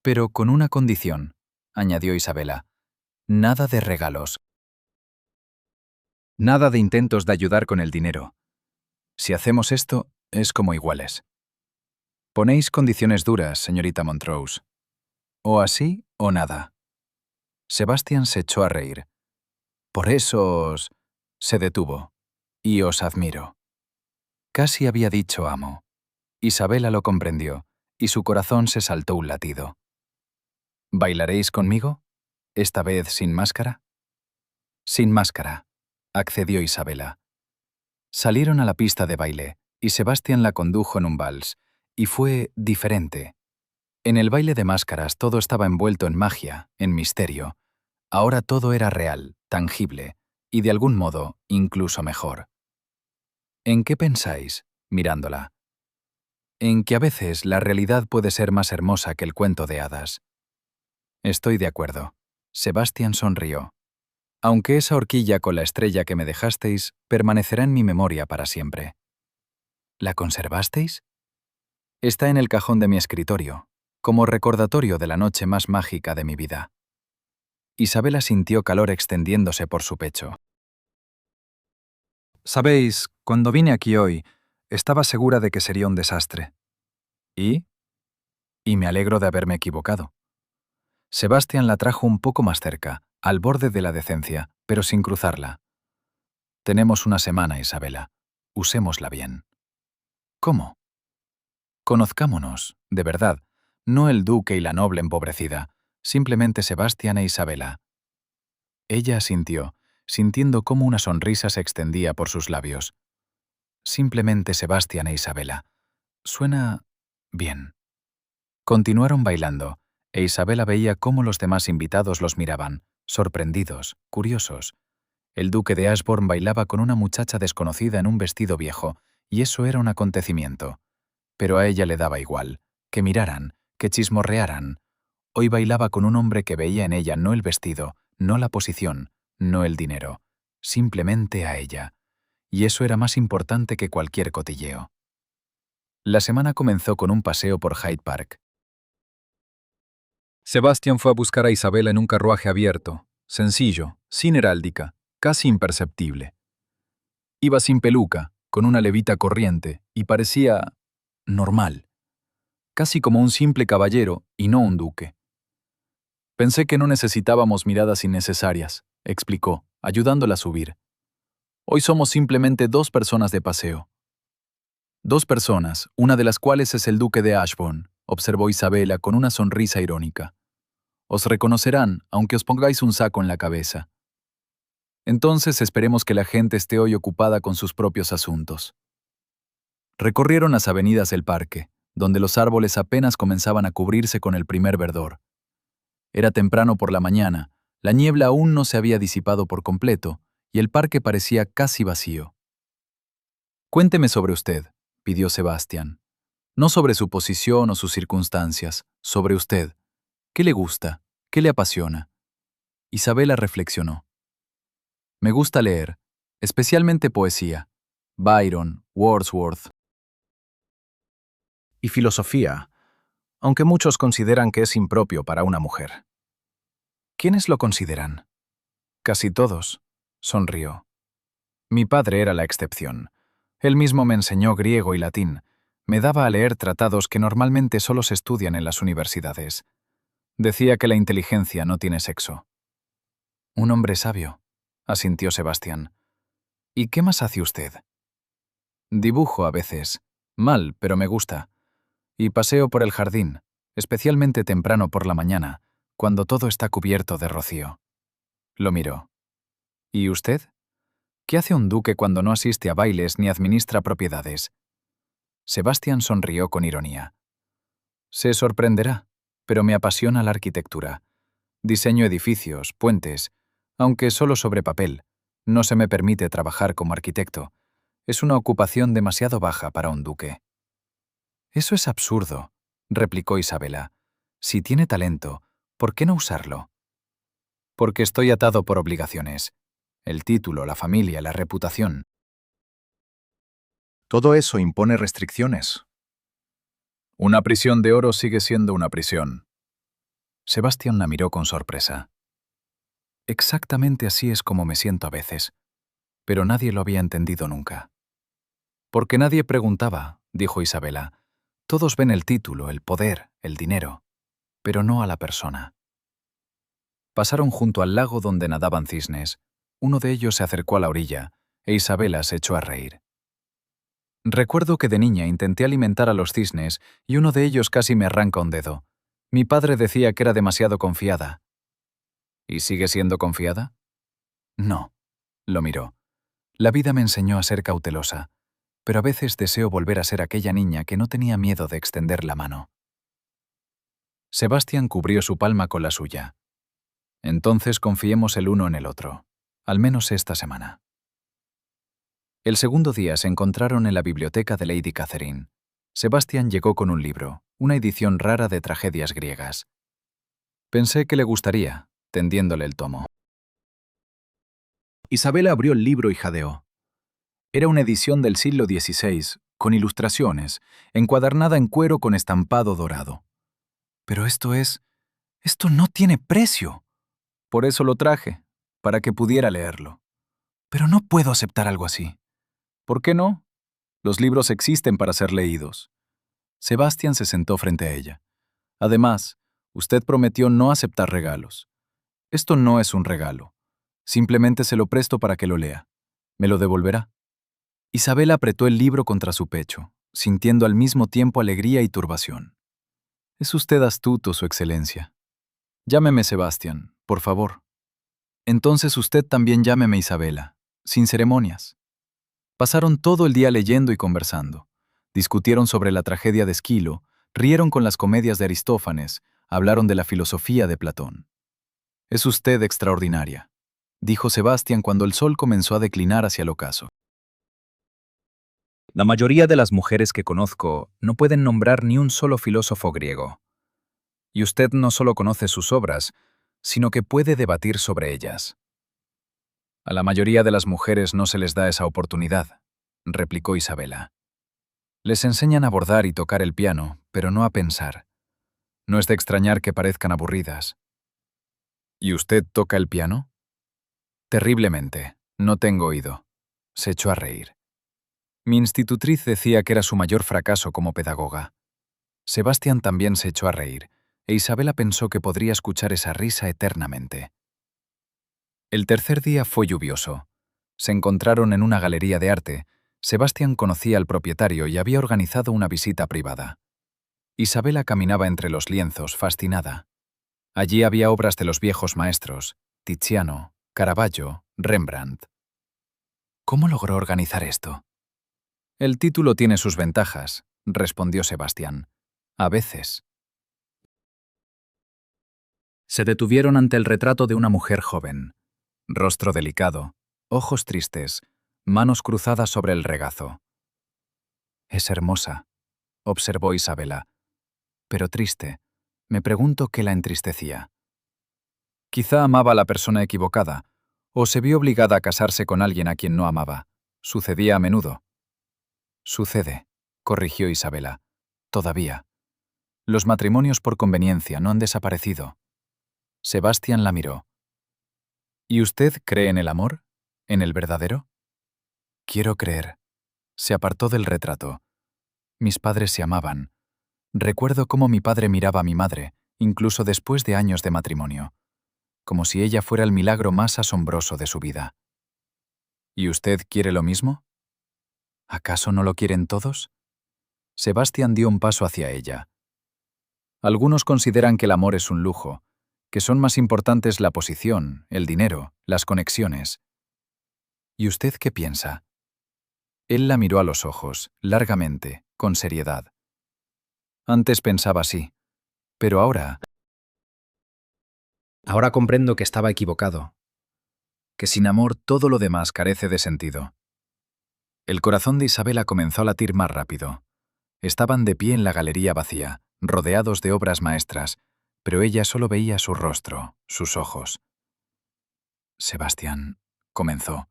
Pero con una condición, añadió Isabela. Nada de regalos. Nada de intentos de ayudar con el dinero. Si hacemos esto, es como iguales. Ponéis condiciones duras, señorita Montrose. O así o nada. Sebastián se echó a reír. Por eso os... Se detuvo. Y os admiro. Casi había dicho amo. Isabela lo comprendió, y su corazón se saltó un latido. ¿Bailaréis conmigo? ¿Esta vez sin máscara? Sin máscara, accedió Isabela. Salieron a la pista de baile, y Sebastián la condujo en un vals, y fue diferente. En el baile de máscaras todo estaba envuelto en magia, en misterio. Ahora todo era real, tangible, y de algún modo incluso mejor. ¿En qué pensáis, mirándola? En que a veces la realidad puede ser más hermosa que el cuento de hadas. Estoy de acuerdo. Sebastián sonrió. Aunque esa horquilla con la estrella que me dejasteis permanecerá en mi memoria para siempre. ¿La conservasteis? Está en el cajón de mi escritorio, como recordatorio de la noche más mágica de mi vida. Isabela sintió calor extendiéndose por su pecho. Sabéis, cuando vine aquí hoy, estaba segura de que sería un desastre. ¿Y? Y me alegro de haberme equivocado. Sebastián la trajo un poco más cerca, al borde de la decencia, pero sin cruzarla. Tenemos 1 semana, Isabela. Usémosla bien. ¿Cómo? Conozcámonos, de verdad, no el duque y la noble empobrecida, simplemente Sebastián e Isabela. Ella asintió, sintiendo cómo una sonrisa se extendía por sus labios. Simplemente Sebastián e Isabela. Suena bien. Continuaron bailando, e Isabela veía cómo los demás invitados los miraban, sorprendidos, curiosos. El duque de Ashbourne bailaba con una muchacha desconocida en un vestido viejo, y eso era un acontecimiento. Pero a ella le daba igual, que miraran, que chismorrearan. Hoy bailaba con un hombre que veía en ella no el vestido, no la posición, no el dinero, simplemente a ella. Y eso era más importante que cualquier cotilleo. La semana comenzó con un paseo por Hyde Park. Sebastián fue a buscar a Isabela en un carruaje abierto, sencillo, sin heráldica, casi imperceptible. Iba sin peluca, con una levita corriente, y parecía normal, casi como un simple caballero y no un duque. Pensé que no necesitábamos miradas innecesarias, explicó, ayudándola a subir. Hoy somos simplemente 2 personas de paseo. 2 personas, una de las cuales es el duque de Ashbourne, observó Isabela con una sonrisa irónica. Os reconocerán, aunque os pongáis un saco en la cabeza. Entonces esperemos que la gente esté hoy ocupada con sus propios asuntos. Recorrieron las avenidas del parque, donde los árboles apenas comenzaban a cubrirse con el primer verdor. Era temprano por la mañana, la niebla aún no se había disipado por completo, y el parque parecía casi vacío. Cuénteme sobre usted, pidió Sebastián. No sobre su posición o sus circunstancias, sobre usted. ¿Qué le gusta? ¿Qué le apasiona? Isabela reflexionó. Me gusta leer, especialmente poesía. Byron, Wordsworth. Y filosofía, aunque muchos consideran que es impropio para una mujer. ¿Quiénes lo consideran? Casi todos, sonrió. Mi padre era la excepción. Él mismo me enseñó griego y latín. Me daba a leer tratados que normalmente solo se estudian en las universidades. Decía que la inteligencia no tiene sexo. Un hombre sabio, asintió Sebastián. ¿Y qué más hace usted? Dibujo a veces. Mal, pero me gusta. Y paseo por el jardín, especialmente temprano por la mañana, cuando todo está cubierto de rocío. Lo miró. ¿Y usted? ¿Qué hace un duque cuando no asiste a bailes ni administra propiedades? Sebastián sonrió con ironía. Se sorprenderá, pero me apasiona la arquitectura. Diseño edificios, puentes, aunque solo sobre papel. No se me permite trabajar como arquitecto. Es una ocupación demasiado baja para un duque. Eso es absurdo, replicó Isabela. Si tiene talento, ¿por qué no usarlo? Porque estoy atado por obligaciones. El título, la familia, la reputación. Todo eso impone restricciones. Una prisión de oro sigue siendo una prisión. Sebastián la miró con sorpresa. Exactamente así es como me siento a veces, pero nadie lo había entendido nunca. Porque nadie preguntaba, dijo Isabela. Todos ven el título, el poder, el dinero, pero no a la persona. Pasaron junto al lago donde nadaban cisnes. Uno de ellos se acercó a la orilla, e Isabela se echó a reír. Recuerdo que de niña intenté alimentar a los cisnes y uno de ellos casi me arranca un dedo. Mi padre decía que era demasiado confiada. ¿Y sigue siendo confiada? No, lo miró. La vida me enseñó a ser cautelosa, pero a veces deseo volver a ser aquella niña que no tenía miedo de extender la mano. Sebastián cubrió su palma con la suya. Entonces confiemos el uno en el otro, al menos esta semana. El segundo día se encontraron en la biblioteca de Lady Catherine. Sebastián llegó con un libro, una edición rara de tragedias griegas. Pensé que le gustaría, tendiéndole el tomo. Isabela abrió el libro y jadeó. Era una edición del siglo XVI, con ilustraciones, encuadernada en cuero con estampado dorado. Pero esto no tiene precio. Por eso lo traje, para que pudiera leerlo. Pero no puedo aceptar algo así. ¿Por qué no? Los libros existen para ser leídos. Sebastián se sentó frente a ella. Además, usted prometió no aceptar regalos. Esto no es un regalo. Simplemente se lo presto para que lo lea. ¿Me lo devolverá? Isabela apretó el libro contra su pecho, sintiendo al mismo tiempo alegría y turbación. Es usted astuto, Su Excelencia. Llámeme Sebastián, por favor. Entonces usted también llámeme Isabela, sin ceremonias. Pasaron todo el día leyendo y conversando. Discutieron sobre la tragedia de Esquilo, rieron con las comedias de Aristófanes, hablaron de la filosofía de Platón. Es usted extraordinaria, dijo Sebastián cuando el sol comenzó a declinar hacia el ocaso. La mayoría de las mujeres que conozco no pueden nombrar ni un solo filósofo griego. Y usted no solo conoce sus obras, sino que puede debatir sobre ellas. A la mayoría de las mujeres no se les da esa oportunidad, replicó Isabela. Les enseñan a bordar y tocar el piano, pero no a pensar. No es de extrañar que parezcan aburridas. ¿Y usted toca el piano? Terriblemente. No tengo oído. Se echó a reír. Mi institutriz decía que era su mayor fracaso como pedagoga. Sebastián también se echó a reír, e Isabela pensó que podría escuchar esa risa eternamente. El tercer día fue lluvioso. Se encontraron en una galería de arte. Sebastián conocía al propietario y había organizado una visita privada. Isabela caminaba entre los lienzos, fascinada. Allí había obras de los viejos maestros, Tiziano, Caravaggio, Rembrandt. ¿Cómo logró organizar esto? El título tiene sus ventajas, respondió Sebastián. A veces. Se detuvieron ante el retrato de una mujer joven. Rostro delicado, ojos tristes, manos cruzadas sobre el regazo. Es hermosa, observó Isabela. Pero triste. Me pregunto qué la entristecía. Quizá amaba a la persona equivocada, o se vio obligada a casarse con alguien a quien no amaba. Sucedía a menudo. Sucede, corrigió Isabela. Todavía. Los matrimonios por conveniencia no han desaparecido. Sebastián la miró. ¿Y usted cree en el amor? ¿En el verdadero? Quiero creer. Se apartó del retrato. Mis padres se amaban. Recuerdo cómo mi padre miraba a mi madre, incluso después de años de matrimonio, como si ella fuera el milagro más asombroso de su vida. ¿Y usted quiere lo mismo? ¿Acaso no lo quieren todos? Sebastián dio un paso hacia ella. Algunos consideran que el amor es un lujo, que son más importantes la posición, el dinero, las conexiones. ¿Y usted qué piensa? Él la miró a los ojos, largamente, con seriedad. Antes pensaba así, pero ahora... Ahora comprendo que estaba equivocado, que sin amor todo lo demás carece de sentido. El corazón de Isabela comenzó a latir más rápido. Estaban de pie en la galería vacía, rodeados de obras maestras, pero ella solo veía su rostro, sus ojos. Sebastián, comenzó.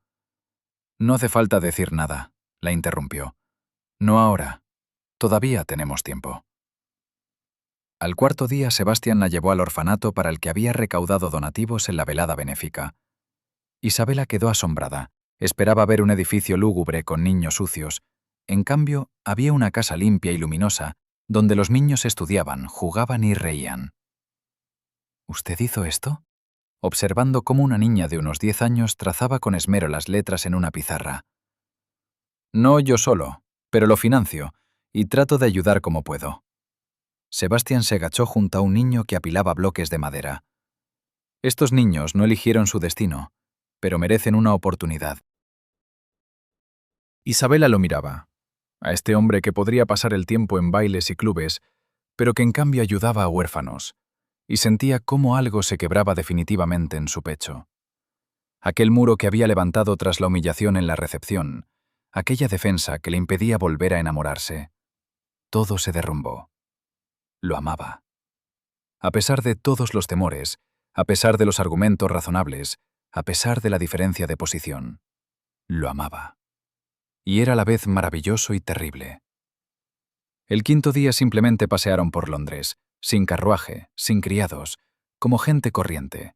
No hace falta decir nada, la interrumpió. No ahora. Todavía tenemos tiempo. Al cuarto día, Sebastián la llevó al orfanato para el que había recaudado donativos en la velada benéfica. Isabela quedó asombrada. Esperaba ver un edificio lúgubre con niños sucios. En cambio, había una casa limpia y luminosa, donde los niños estudiaban, jugaban y reían. ¿Usted hizo esto? Observando cómo una niña de unos 10 años trazaba con esmero las letras en una pizarra. No yo solo, pero lo financio, y trato de ayudar como puedo. Sebastián se agachó junto a un niño que apilaba bloques de madera. Estos niños no eligieron su destino, pero merecen una oportunidad. Isabela lo miraba, a este hombre que podría pasar el tiempo en bailes y clubes, pero que en cambio ayudaba a huérfanos, y sentía cómo algo se quebraba definitivamente en su pecho. Aquel muro que había levantado tras la humillación en la recepción, aquella defensa que le impedía volver a enamorarse. Todo se derrumbó. Lo amaba. A pesar de todos los temores, a pesar de los argumentos razonables, a pesar de la diferencia de posición, lo amaba. Y era a la vez maravilloso y terrible. El quinto día simplemente pasearon por Londres, sin carruaje, sin criados, como gente corriente.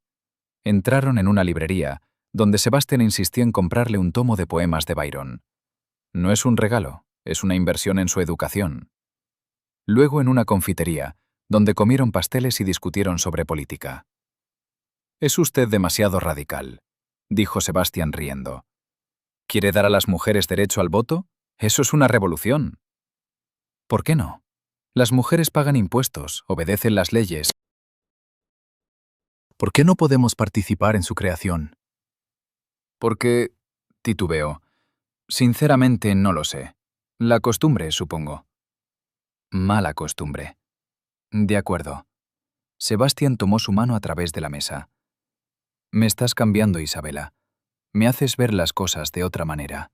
Entraron en una librería, donde Sebastián insistió en comprarle un tomo de poemas de Byron. No es un regalo, es una inversión en su educación. Luego en una confitería, donde comieron pasteles y discutieron sobre política. «Es usted demasiado radical», dijo Sebastián riendo. «¿Quiere dar a las mujeres derecho al voto? Eso es una revolución». «¿Por qué no? Las mujeres pagan impuestos, obedecen las leyes. ¿Por qué no podemos participar en su creación?» «Porque...» titubeó. «Sinceramente no lo sé. La costumbre, supongo». «Mala costumbre». «De acuerdo». Sebastián tomó su mano a través de la mesa. «Me estás cambiando, Isabela. Me haces ver las cosas de otra manera».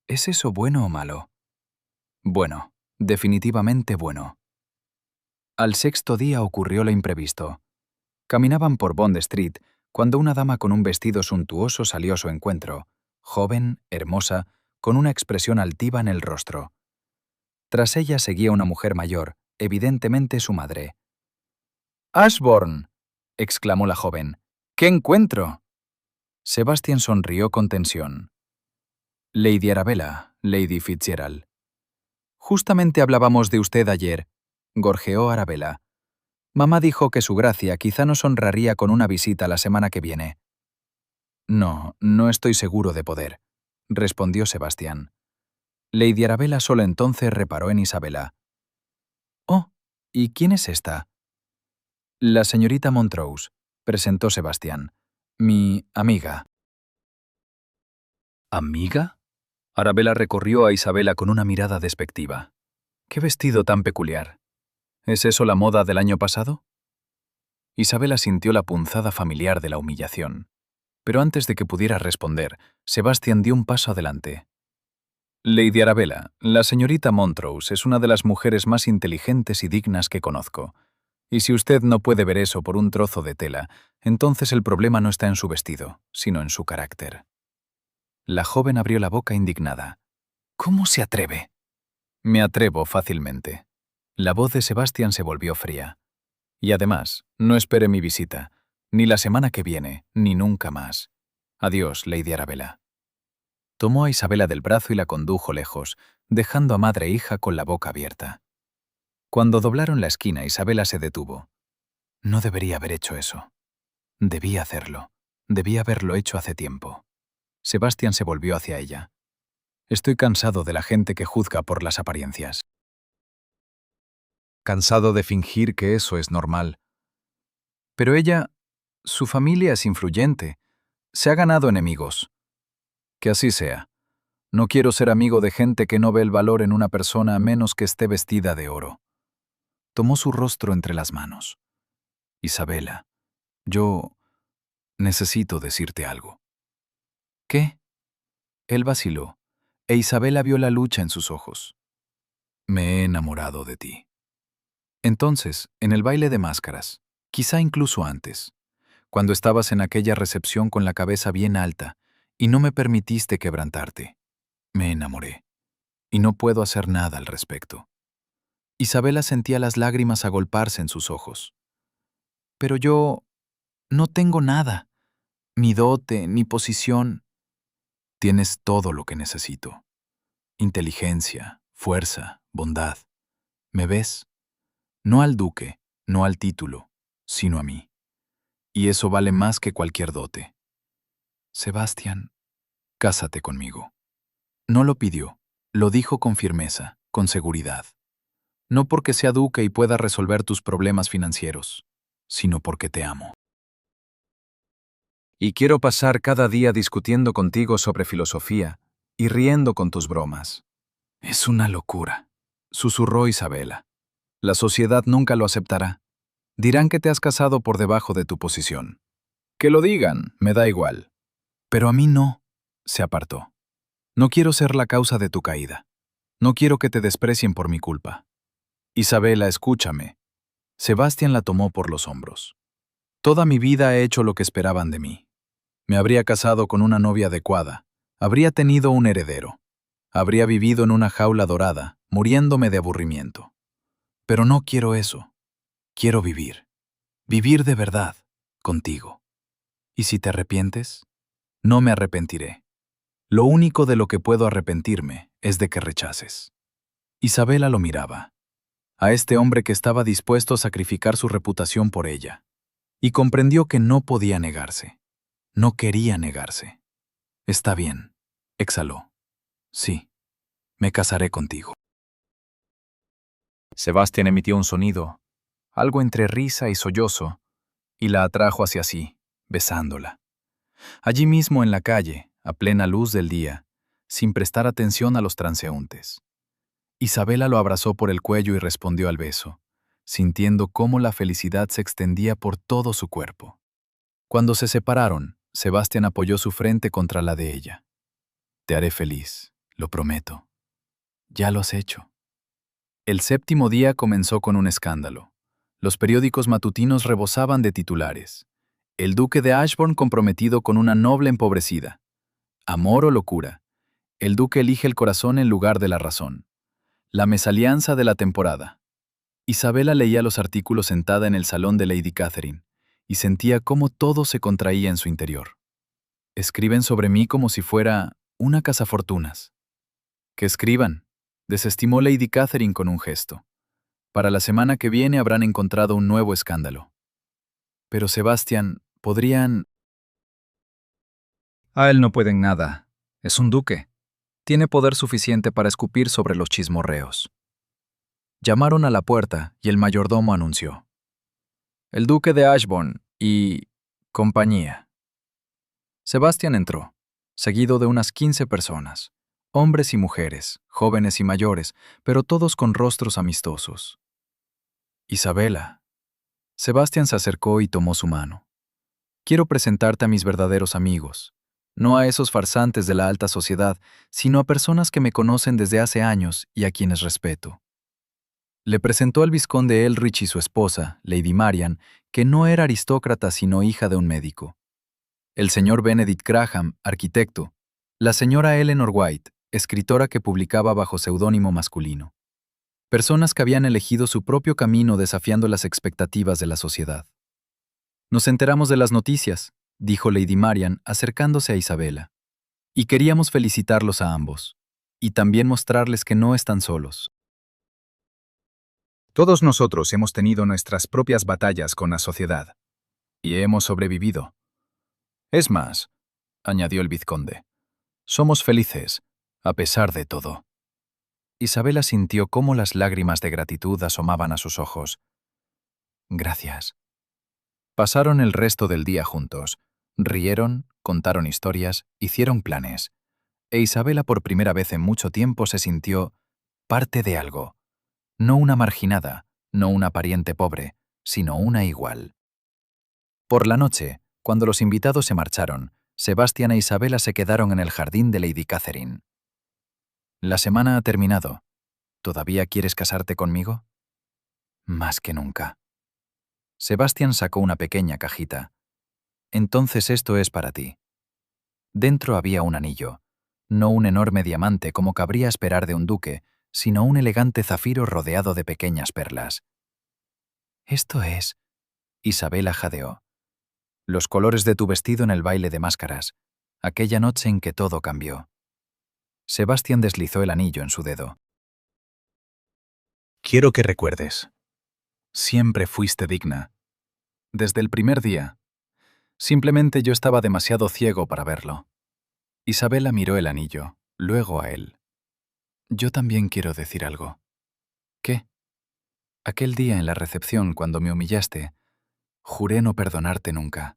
¿Es eso bueno o malo? Bueno, definitivamente bueno. Al sexto día ocurrió lo imprevisto. Caminaban por Bond Street cuando una dama con un vestido suntuoso salió a su encuentro, joven, hermosa, con una expresión altiva en el rostro. Tras ella seguía una mujer mayor, evidentemente su madre. «¡Ashbourne!», exclamó la joven. «¡Qué encuentro!». Sebastián sonrió con tensión. «Lady Arabella, Lady Fitzgerald». «Justamente hablábamos de usted ayer», gorjeó Arabella. «Mamá dijo que su gracia quizá nos honraría con una visita la semana que viene». «No, no estoy seguro de poder», respondió Sebastián. Lady Arabella solo entonces reparó en Isabela. «Oh, ¿y quién es esta?» «La señorita Montrose», presentó Sebastián. «Mi amiga». ¿Amiga? Arabella recorrió a Isabela con una mirada despectiva. «¿Qué vestido tan peculiar? ¿Es eso la moda del año pasado?» Isabela sintió la punzada familiar de la humillación. Pero antes de que pudiera responder, Sebastián dio un paso adelante. «Lady Arabella, la señorita Montrose es una de las mujeres más inteligentes y dignas que conozco. Y si usted no puede ver eso por un trozo de tela, entonces el problema no está en su vestido, sino en su carácter». La joven abrió la boca indignada. «¿Cómo se atreve?» «Me atrevo fácilmente». La voz de Sebastián se volvió fría. «Y además, no espere mi visita, ni la semana que viene, ni nunca más. Adiós, Lady Arabella». Tomó a Isabela del brazo y la condujo lejos, dejando a madre e hija con la boca abierta. Cuando doblaron la esquina, Isabela se detuvo. No debería haber hecho eso. Debía hacerlo. Debía haberlo hecho hace tiempo. Sebastián se volvió hacia ella. Estoy cansado de la gente que juzga por las apariencias. Cansado de fingir que eso es normal. Pero ella, su familia es influyente. Se ha ganado enemigos. Que así sea. No quiero ser amigo de gente que no ve el valor en una persona a menos que esté vestida de oro. Tomó su rostro entre las manos. Isabela, yo necesito decirte algo. ¿Qué? Él vaciló, e Isabela vio la lucha en sus ojos. Me he enamorado de ti. Entonces, en el baile de máscaras, quizá incluso antes, cuando estabas en aquella recepción con la cabeza bien alta y no me permitiste quebrantarte, me enamoré, y no puedo hacer nada al respecto. Isabela sentía las lágrimas agolparse en sus ojos. Pero yo no tengo nada, ni dote, ni posición. Tienes todo lo que necesito. Inteligencia, fuerza, bondad. ¿Me ves? No al duque, no al título, sino a mí. Y eso vale más que cualquier dote. Sebastián, cásate conmigo. No lo pidió, lo dijo con firmeza, con seguridad. No porque sea duque y pueda resolver tus problemas financieros, sino porque te amo. Y quiero pasar cada día discutiendo contigo sobre filosofía y riendo con tus bromas. Es una locura, susurró Isabela. La sociedad nunca lo aceptará. Dirán que te has casado por debajo de tu posición. Que lo digan, me da igual. Pero a mí no, se apartó. No quiero ser la causa de tu caída. No quiero que te desprecien por mi culpa. Isabela, escúchame. Sebastián la tomó por los hombros. Toda mi vida he hecho lo que esperaban de mí. Me habría casado con una novia adecuada. Habría tenido un heredero. Habría vivido en una jaula dorada, muriéndome de aburrimiento. Pero no quiero eso. Quiero vivir. Vivir de verdad, contigo. ¿Y si te arrepientes? No me arrepentiré. Lo único de lo que puedo arrepentirme es de que rechaces. Isabela lo miraba. A este hombre que estaba dispuesto a sacrificar su reputación por ella. Y comprendió que no podía negarse. No quería negarse. Está bien, exhaló. Sí, me casaré contigo. Sebastián emitió un sonido, algo entre risa y sollozo, y la atrajo hacia sí, besándola. Allí mismo en la calle, a plena luz del día, sin prestar atención a los transeúntes. Isabela lo abrazó por el cuello y respondió al beso, sintiendo cómo la felicidad se extendía por todo su cuerpo. Cuando se separaron, Sebastián apoyó su frente contra la de ella. Te haré feliz, lo prometo. Ya lo has hecho. El séptimo día comenzó con un escándalo. Los periódicos matutinos rebosaban de titulares. El duque de Ashbourne comprometido con una noble empobrecida. Amor o locura. El duque elige el corazón en lugar de la razón. La mesalianza de la temporada. Isabela leía los artículos sentada en el salón de Lady Catherine y sentía cómo todo se contraía en su interior. Escriben sobre mí como si fuera una cazafortunas. Que escriban, desestimó Lady Catherine con un gesto. Para la semana que viene habrán encontrado un nuevo escándalo. Pero Sebastián, podrían... A él no pueden nada. Es un duque. Tiene poder suficiente para escupir sobre los chismorreos. Llamaron a la puerta y el mayordomo anunció. El duque de Ashbourne y... compañía. Sebastián entró, seguido de unas 15 personas, hombres y mujeres, jóvenes y mayores, pero todos con rostros amistosos. Isabela. Sebastián se acercó y tomó su mano. Quiero presentarte a mis verdaderos amigos, no a esos farsantes de la alta sociedad, sino a personas que me conocen desde hace años y a quienes respeto. Le presentó al vizconde Elrich y su esposa, Lady Marian, que no era aristócrata sino hija de un médico. El señor Benedict Graham, arquitecto. La señora Eleanor White, escritora que publicaba bajo seudónimo masculino. Personas que habían elegido su propio camino desafiando las expectativas de la sociedad. Nos enteramos de las noticias, dijo Lady Marian, acercándose a Isabela. Y queríamos felicitarlos a ambos, y también mostrarles que no están solos. Todos nosotros hemos tenido nuestras propias batallas con la sociedad, y hemos sobrevivido. Es más, añadió el vizconde, somos felices, a pesar de todo. Isabela sintió cómo las lágrimas de gratitud asomaban a sus ojos. Gracias. Pasaron el resto del día juntos. Rieron, contaron historias, hicieron planes. E Isabela por primera vez en mucho tiempo se sintió parte de algo. No una marginada, no una pariente pobre, sino una igual. Por la noche, cuando los invitados se marcharon, Sebastián e Isabela se quedaron en el jardín de Lady Catherine. La semana ha terminado. ¿Todavía quieres casarte conmigo? Más que nunca. Sebastián sacó una pequeña cajita. Entonces esto es para ti. Dentro había un anillo, no un enorme diamante como cabría esperar de un duque, sino un elegante zafiro rodeado de pequeñas perlas. Esto es... Isabela jadeó. Los colores de tu vestido en el baile de máscaras, aquella noche en que todo cambió. Sebastián deslizó el anillo en su dedo. Quiero que recuerdes. Siempre fuiste digna. Desde el primer día. Simplemente yo estaba demasiado ciego para verlo. Isabela miró el anillo, luego a él. Yo también quiero decir algo. ¿Qué? Aquel día en la recepción, cuando me humillaste, juré no perdonarte nunca.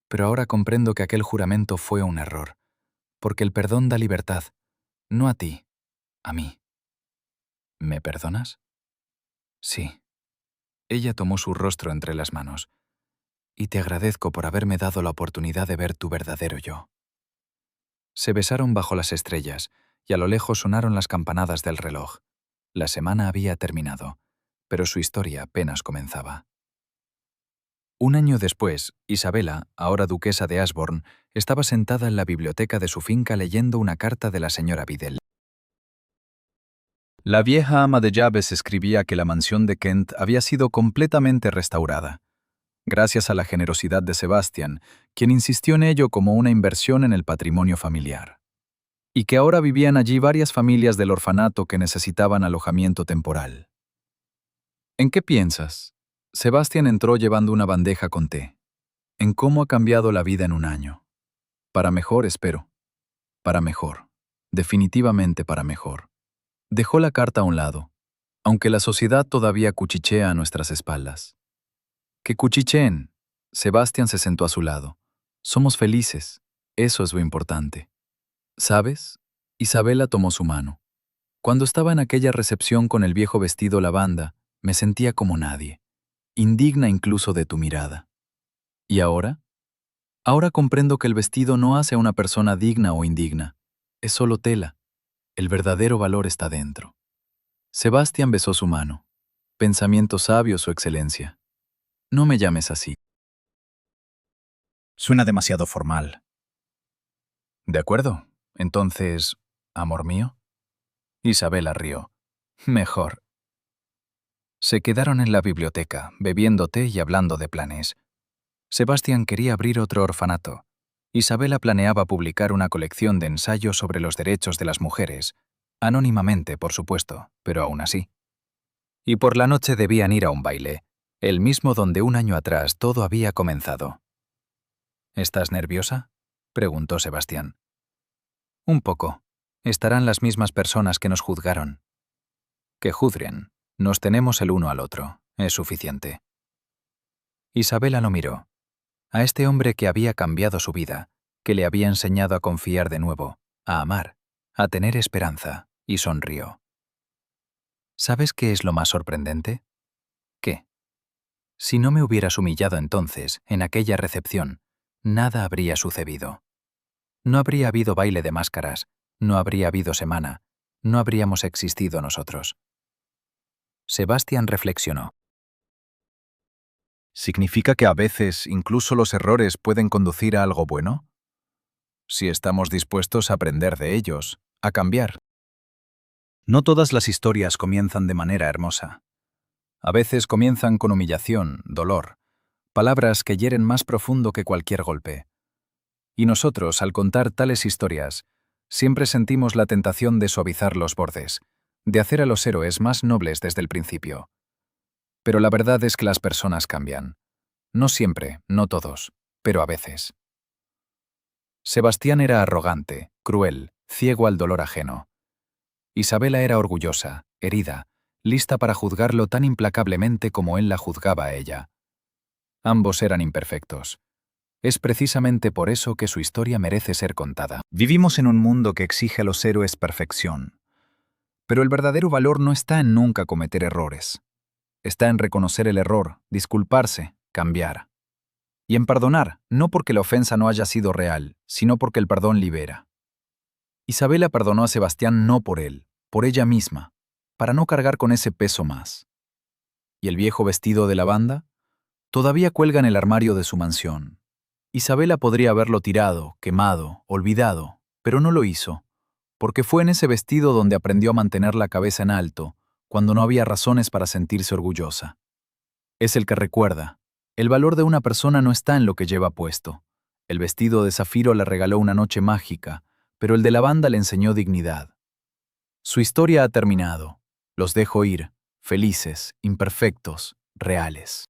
Pero ahora comprendo que aquel juramento fue un error, porque el perdón da libertad, no a ti, a mí. ¿Me perdonas? Sí. Ella tomó su rostro entre las manos. Y te agradezco por haberme dado la oportunidad de ver tu verdadero yo. Se besaron bajo las estrellas, y a lo lejos sonaron las campanadas del reloj. La semana había terminado, pero su historia apenas comenzaba. Un año después, Isabela, ahora duquesa de Ashbourne, estaba sentada en la biblioteca de su finca leyendo una carta de la señora Biddle. La vieja ama de llaves escribía que la mansión de Kent había sido completamente restaurada, gracias a la generosidad de Sebastián, quien insistió en ello como una inversión en el patrimonio familiar, y que ahora vivían allí varias familias del orfanato que necesitaban alojamiento temporal. ¿En qué piensas? Sebastián entró llevando una bandeja con té. En cómo ha cambiado la vida en un año. Para mejor, espero. Para mejor. Definitivamente para mejor. Dejó la carta a un lado, aunque la sociedad todavía cuchichea a nuestras espaldas. Que cuchicheen. Sebastián se sentó a su lado. Somos felices. Eso es lo importante. ¿Sabes? Isabela tomó su mano. Cuando estaba en aquella recepción con el viejo vestido lavanda, me sentía como nadie, indigna incluso de tu mirada. ¿Y ahora? Ahora comprendo que el vestido no hace a una persona digna o indigna. Es solo tela. El verdadero valor está dentro. Sebastián besó su mano. Pensamiento sabio, Su Excelencia. No me llames así. Suena demasiado formal. De acuerdo. Entonces, ¿amor mío? Isabela rió. Mejor. Se quedaron en la biblioteca, bebiendo té y hablando de planes. Sebastián quería abrir otro orfanato. Isabela planeaba publicar una colección de ensayos sobre los derechos de las mujeres, anónimamente, por supuesto, pero aún así. Y por la noche debían ir a un baile, el mismo donde un año atrás todo había comenzado. ¿Estás nerviosa?, preguntó Sebastián. Un poco. Estarán las mismas personas que nos juzgaron. Que juzguen. Nos tenemos el uno al otro. Es suficiente. Isabela lo miró. A este hombre que había cambiado su vida, que le había enseñado a confiar de nuevo, a amar, a tener esperanza, y sonrió. ¿Sabes qué es lo más sorprendente? ¿Qué? Si no me hubieras humillado entonces, en aquella recepción, nada habría sucedido. No habría habido baile de máscaras, no habría habido semana, no habríamos existido nosotros. Sebastián reflexionó. ¿Significa que a veces incluso los errores pueden conducir a algo bueno? Si estamos dispuestos a aprender de ellos, a cambiar. No todas las historias comienzan de manera hermosa. A veces comienzan con humillación, dolor, palabras que hieren más profundo que cualquier golpe. Y nosotros, al contar tales historias, siempre sentimos la tentación de suavizar los bordes, de hacer a los héroes más nobles desde el principio. Pero la verdad es que las personas cambian. No siempre, no todos, pero a veces. Sebastián era arrogante, cruel, ciego al dolor ajeno. Isabela era orgullosa, herida, lista para juzgarlo tan implacablemente como él la juzgaba a ella. Ambos eran imperfectos. Es precisamente por eso que su historia merece ser contada. Vivimos en un mundo que exige a los héroes perfección. Pero el verdadero valor no está en nunca cometer errores. Está en reconocer el error, disculparse, cambiar. Y en perdonar, no porque la ofensa no haya sido real, sino porque el perdón libera. Isabela perdonó a Sebastián no por él, por ella misma, para no cargar con ese peso más. ¿Y el viejo vestido de lavanda? Todavía cuelga en el armario de su mansión. Isabela podría haberlo tirado, quemado, olvidado, pero no lo hizo, porque fue en ese vestido donde aprendió a mantener la cabeza en alto, cuando no había razones para sentirse orgullosa. Es el que recuerda. El valor de una persona no está en lo que lleva puesto. El vestido de zafiro le regaló una noche mágica, pero el de lavanda le enseñó dignidad. Su historia ha terminado. Los dejo ir, felices, imperfectos, reales.